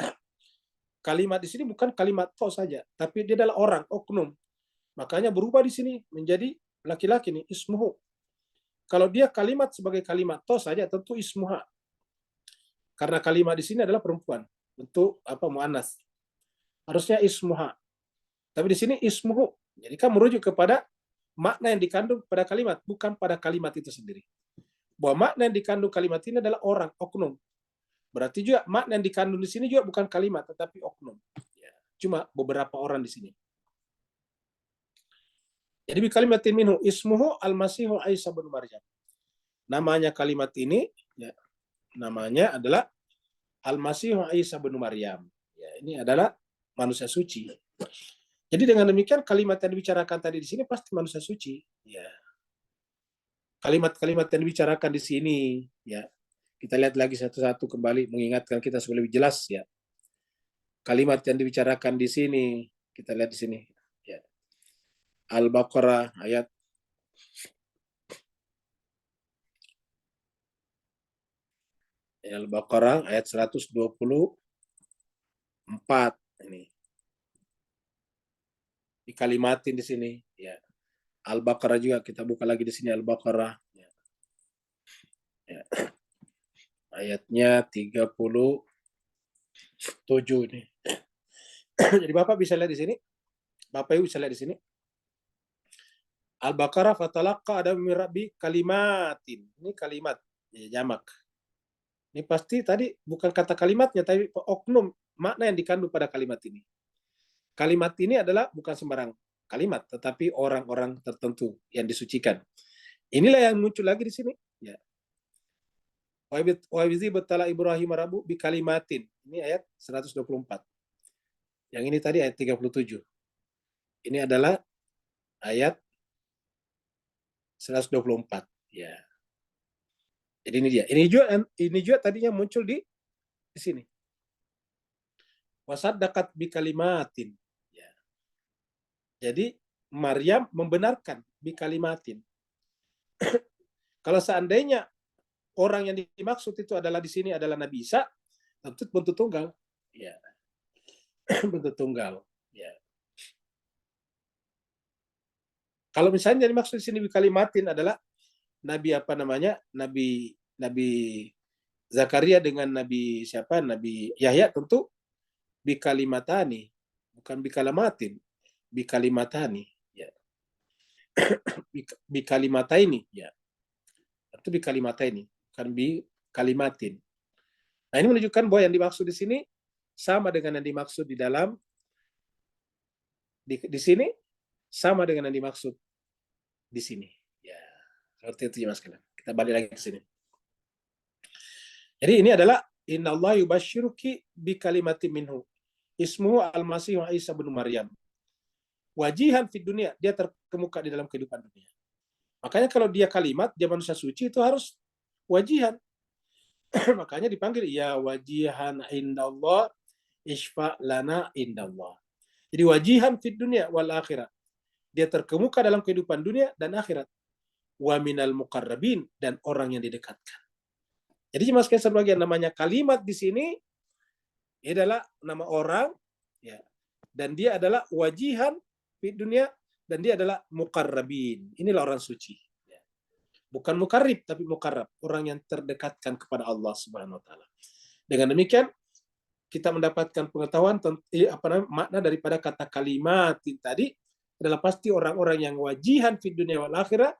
kalimat di sini bukan kalimat to saja, tapi dia adalah orang, oknum. Makanya berubah di sini menjadi laki-laki nih, ismuhu. Kalau dia kalimat sebagai kalimat to saja, tentu ismuha. Karena kalimat di sini adalah perempuan, bentuk muannas. Harusnya ismuha. Tapi di sini ismuhu. Jadi kan merujuk kepada makna yang dikandung pada kalimat, bukan pada kalimat itu sendiri. Bahwa makna yang dikandung kalimat ini adalah orang, oknum. Berarti juga makna yang dikandung di sini juga bukan kalimat, tetapi oknum. Ya, cuma beberapa orang di sini. Jadi bi kalimatin minhu ismuhu al-Masihu Isa bin Maryam. Namanya kalimat ini, ya, namanya adalah al-Masihu Isa bin Maryam. Ya, ini adalah manusia suci. Jadi dengan demikian kalimat yang dibicarakan tadi di sini pasti manusia suci. Ya. Kalimat-kalimat yang dibicarakan di sini, ya. Kita lihat lagi satu-satu kembali mengingatkan kita supaya lebih jelas, ya. Kalimat yang dibicarakan di sini, kita lihat di sini, ya. Al-Baqarah ayat Al-Baqarah ayat 124 ini. Dikalimatin di sini, ya. Al-Baqarah juga kita buka lagi di sini Al-Baqarah, ya. Ya. Ayatnya 37 ini. Jadi Bapak bisa lihat di sini. Bapak Ibu bisa lihat di sini. Al-Baqarah fatalaqa ada mirabi kalimatin. Ini kalimat, ya, jamak. Ini pasti tadi bukan kata kalimatnya, tapi oknum makna yang dikandung pada kalimat ini. Kalimat ini adalah bukan sembarang kalimat, tetapi orang-orang tertentu yang disucikan. Inilah yang muncul lagi di sini. Ya. Wa idzi batala Ibrahim rabbu bi kalimatin. Ini ayat 124. Yang ini tadi ayat 37. Ini adalah ayat 124. Ya. Jadi ini dia. Ini juga tadinya muncul di sini. Wasaddaqat bi kalimatin. Ya. Jadi Maryam membenarkan bi kalimatin. Kalau seandainya orang yang dimaksud itu adalah di sini adalah Nabi Isa, tentu bentuk tunggal. Ya. Bentuk tunggal. Ya. Kalau misalnya yang dimaksud di sini bi kalimatin adalah Nabi Nabi Zakaria dengan Nabi siapa? Nabi Yahya, tentu bi kalimatani, bukan bi kalamatin, bi kalimatani, ya. Bi kalimataini, ya. Itu bi kalimataini, bukan bi kalimatin. Nah, ini menunjukkan bahwa yang dimaksud di sini sama dengan yang dimaksud di dalam di sini sama dengan yang dimaksud di sini. Ya, seperti itu ya Mas Kalian. Kita balik lagi ke sini. Jadi ini adalah innallaha yubashshiruki bi kalimatin minhu ismuhu al-Masih Isa bin Maryam. Wajihan fid dunia, dia terkemuka di dalam kehidupan dunia. Makanya kalau dia kalimat, dia manusia suci, itu harus wajihan. Makanya dipanggil ya wajihan indallah isfa lana indallah. Jadi wajihan fid dunia wal akhirat. Dia terkemuka dalam kehidupan dunia dan akhirat. Wa minal muqarrabin, dan orang yang didekatkan. Jadi Mas sekalian sebagian namanya kalimat di sini adalah nama orang, ya. Dan dia adalah wajihan di dunia, dan dia adalah muqarrabin. Inilah orang suci. Ya. Bukan muqarrib, tapi muqarrab, orang yang terdekatkan kepada Allah Subhanahu wa taala. Dengan demikian kita mendapatkan pengetahuan makna daripada kata kalimat tadi adalah pasti orang-orang yang wajihan di dunia wal akhirah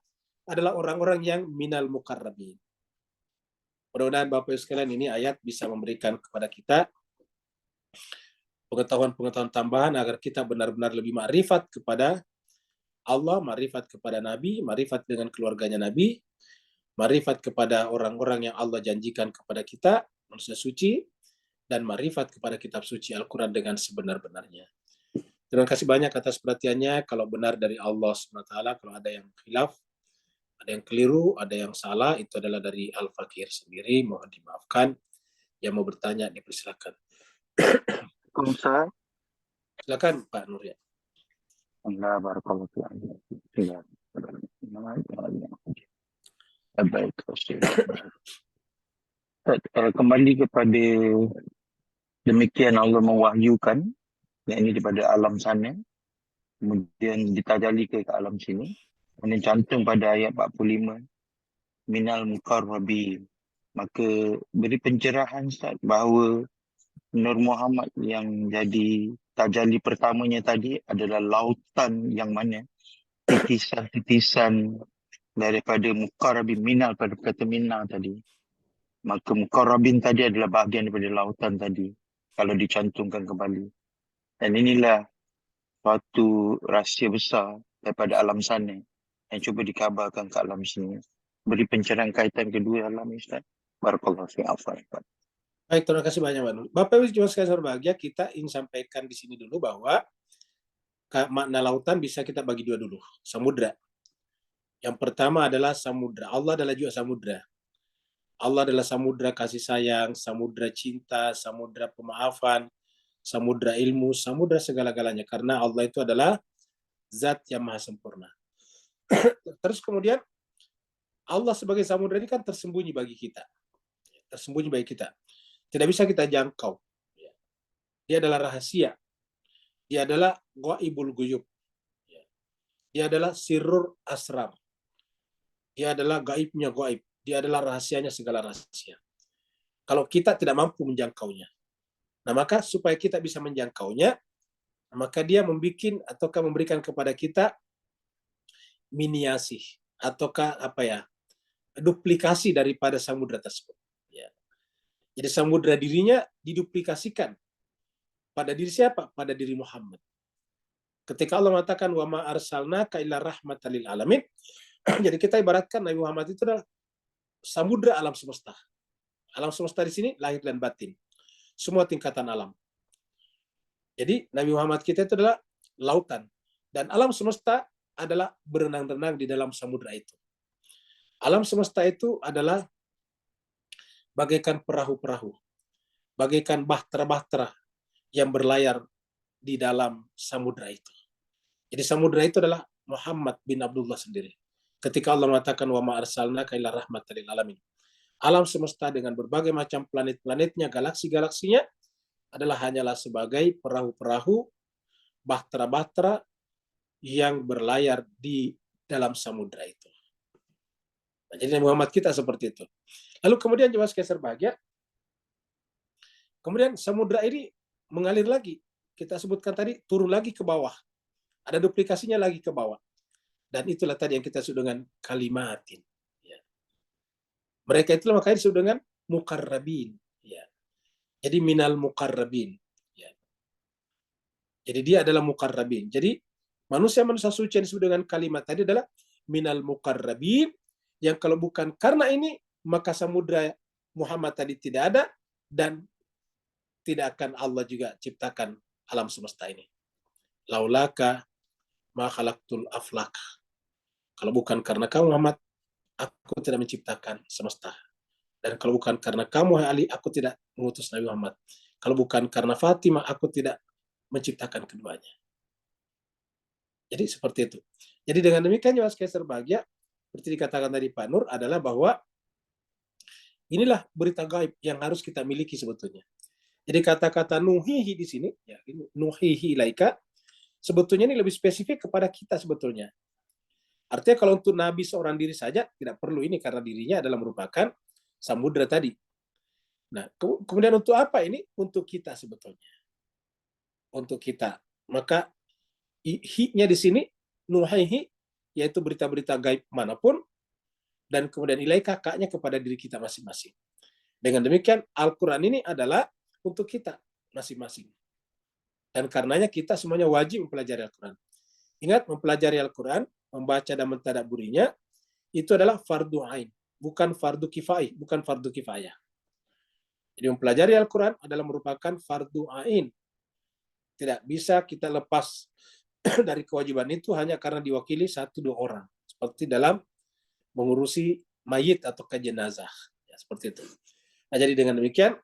adalah orang-orang yang minal muqarrabin. Mudah-mudahan Bapak Ibu sekalian ini ayat bisa memberikan kepada kita pengetahuan-pengetahuan tambahan agar kita benar-benar lebih ma'rifat kepada Allah, ma'rifat kepada Nabi, ma'rifat dengan keluarganya Nabi, ma'rifat kepada orang-orang yang Allah janjikan kepada kita, manusia suci, dan ma'rifat kepada kitab suci Al-Quran dengan sebenar-benarnya. Terima kasih banyak atas perhatiannya. Kalau benar dari Allah SWT, kalau ada yang khilaf, ada yang keliru, ada yang salah, itu adalah dari Al-Fakir sendiri, mohon dimaafkan. Yang mau bertanya dipersilakan.
Ustaz.
Silakan Pak Nur ya.
Allah barakallahu fiik. Baik, kembali kepada demikian Allah mewahyukan, yang ini daripada alam sana, kemudian ditajali ke alam sini, kemudian cantum pada ayat 45, minal muqarrabin. Maka beri pencerahan Ustaz bahawa Nur Muhammad yang jadi tajalli pertamanya tadi adalah lautan yang mana titisan-titisan daripada muqarrabin, minal pada kata minal tadi. Maka muqarrabin tadi adalah bahagian daripada lautan tadi kalau dicantumkan kembali. Dan inilah suatu rahsia besar daripada alam sana yang cuba dikabarkan ke alam sini. Beri pencerahan kaitan kedua alam Ustaz. Barakallahu fiik.
Baik, terima kasih banyak Pak Nur. Bapak Ibu jemaah sekalian berbahagia, kita ingin sampaikan di sini dulu bahwa makna lautan bisa kita bagi dua dulu. Samudra. Yang pertama adalah samudra. Allah adalah juga samudra. Allah adalah samudra kasih sayang, samudra cinta, samudra pemaafan, samudra ilmu, samudra segala-galanya. Karena Allah itu adalah zat yang maha sempurna. Terus kemudian Allah sebagai samudra ini kan tersembunyi bagi kita. Tersembunyi bagi kita. Tidak bisa kita jangkau. Dia adalah rahasia. Dia adalah ghaibul ghuyub. Dia adalah sirrur asrar. Dia adalah gaibnya gaib. Dia adalah rahasianya segala rahasia. Kalau kita tidak mampu menjangkaunya. Nah, maka supaya kita bisa menjangkaunya, maka dia membuat ataukah memberikan kepada kita miniasi ataukah duplikasi daripada samudra tersebut. Jadi samudra dirinya diduplikasikan pada diri siapa? Pada diri Muhammad. Ketika Allah mengatakan wa ma arsalnaka illa rahmatan lil alamin, jadi kita ibaratkan Nabi Muhammad itu adalah samudra alam semesta. Alam semesta di sini lahir dan batin. Semua tingkatan alam. Jadi Nabi Muhammad kita itu adalah lautan, dan alam semesta adalah berenang-renang di dalam samudra itu. Alam semesta itu adalah bagaikan perahu-perahu, bagaikan bahtera-bahtera yang berlayar di dalam samudra itu. Jadi samudra itu adalah Muhammad bin Abdullah sendiri. Ketika Allah mengatakan wa ma arsalnaka illa rahmatan lil alamin. Alam semesta dengan berbagai macam planet-planetnya, galaksi-galaksinya adalah hanyalah sebagai perahu-perahu, bahtera-bahtera yang berlayar di dalam samudra itu. Nah, jadi Muhammad kita seperti itu. Lalu kemudian jemaah sekalian berbahagia, kemudian samudra ini mengalir lagi. Kita sebutkan tadi, turun lagi ke bawah. Ada duplikasinya lagi ke bawah. Dan itulah tadi yang kita sebut dengan kalimatin. Ya. Mereka itulah makanya disebut dengan muqarrabin. Ya. Jadi minal muqarrabin. Ya. Jadi dia adalah muqarrabin. Jadi manusia-manusia suci yang disebut dengan kalimat tadi adalah minal muqarrabin, yang kalau bukan karena ini, maka samudra Muhammad tadi tidak ada, dan tidak akan Allah juga ciptakan alam semesta ini. Laulaka ma khalaqtul aflak. Kalau bukan karena kamu Muhammad, aku tidak menciptakan semesta. Dan kalau bukan karena kamu Ali, aku tidak mengutus Nabi Muhammad. Kalau bukan karena Fatimah, aku tidak menciptakan keduanya. Jadi seperti itu. Jadi dengan demikian jemaah sekalian berbahagia, seperti dikatakan tadi Pak Nur, adalah bahwa inilah berita gaib yang harus kita miliki sebetulnya. Jadi kata-kata nuhihi di sini, ya, nuhihi ilaika, sebetulnya ini lebih spesifik kepada kita sebetulnya. Artinya kalau untuk Nabi seorang diri saja, tidak perlu ini karena dirinya adalah merupakan samudra tadi. Nah, kemudian untuk apa ini? Untuk kita sebetulnya. Untuk kita. Maka hi-nya di sini, nuhihi, yaitu berita-berita gaib manapun, dan kemudian ilai kakaknya kepada diri kita masing-masing. Dengan demikian, Al-Quran ini adalah untuk kita masing-masing. Dan karenanya kita semuanya wajib mempelajari Al-Quran. Ingat, mempelajari Al-Quran, membaca dan mentadabburinya, itu adalah fardu ain, bukan fardu kifayah, bukan fardu kifayah. Jadi mempelajari Al-Quran adalah merupakan fardu ain. Tidak bisa kita lepas dari kewajiban itu hanya karena diwakili 1-2 orang. Seperti dalam mengurusi mayit atau jenazah. Ya, seperti itu. Nah, jadi dengan demikian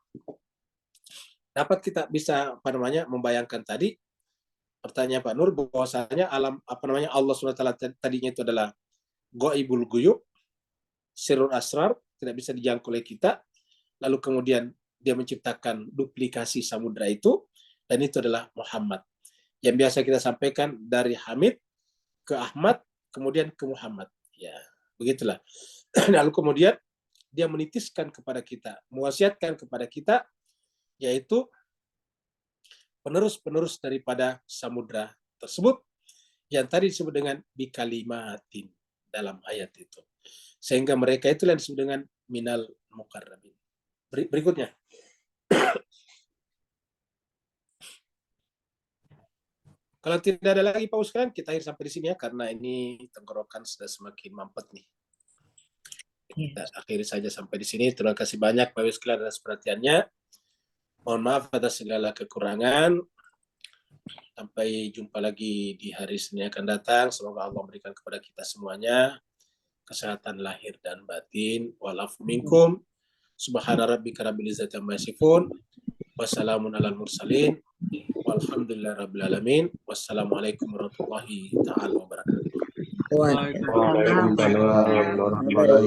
dapat kita bisa membayangkan tadi pertanyaan Pak Nur bahwasanya alam Allah SWT tadinya itu adalah Ghaibul Ghuyub, Sirrul Asrar, tidak bisa dijangkau oleh kita. Lalu kemudian dia menciptakan duplikasi samudra itu, dan itu adalah Muhammad. Yang biasa kita sampaikan dari Hamid ke Ahmad, kemudian ke Muhammad. Ya, begitulah. Lalu kemudian dia menitiskan kepada kita, mewasiatkan kepada kita, yaitu penerus-penerus daripada samudra tersebut, yang tadi disebut dengan bikalimatin dalam ayat itu. Sehingga mereka itulah yang disebut dengan minal muqarrabin. Berikutnya. Kalau tidak ada lagi Pak Ustaz, kita akhir sampai di sini ya, karena ini tenggorokan sudah semakin mampet nih. Kita akhiri saja sampai di sini. Terima kasih banyak Pak Ustaz atas perhatiannya. Mohon maaf atas segala kekurangan. Sampai jumpa lagi di hari Senin akan datang. Semoga Allah memberikan kepada kita semuanya kesehatan lahir dan batin. Walafu minkum. Subhana rabbika rabbil izzati amma yasifun. Wassalamun alal mursalin. Walhamdulillah rabbil alamin. Wassalamualaikum warahmatullahi taala wabarakatuh.
Waalaikumsalam warahmatullahi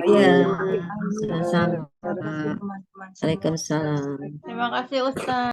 Iya, sama-sama. Waalaikumsalam.
Terima kasih Ustaz.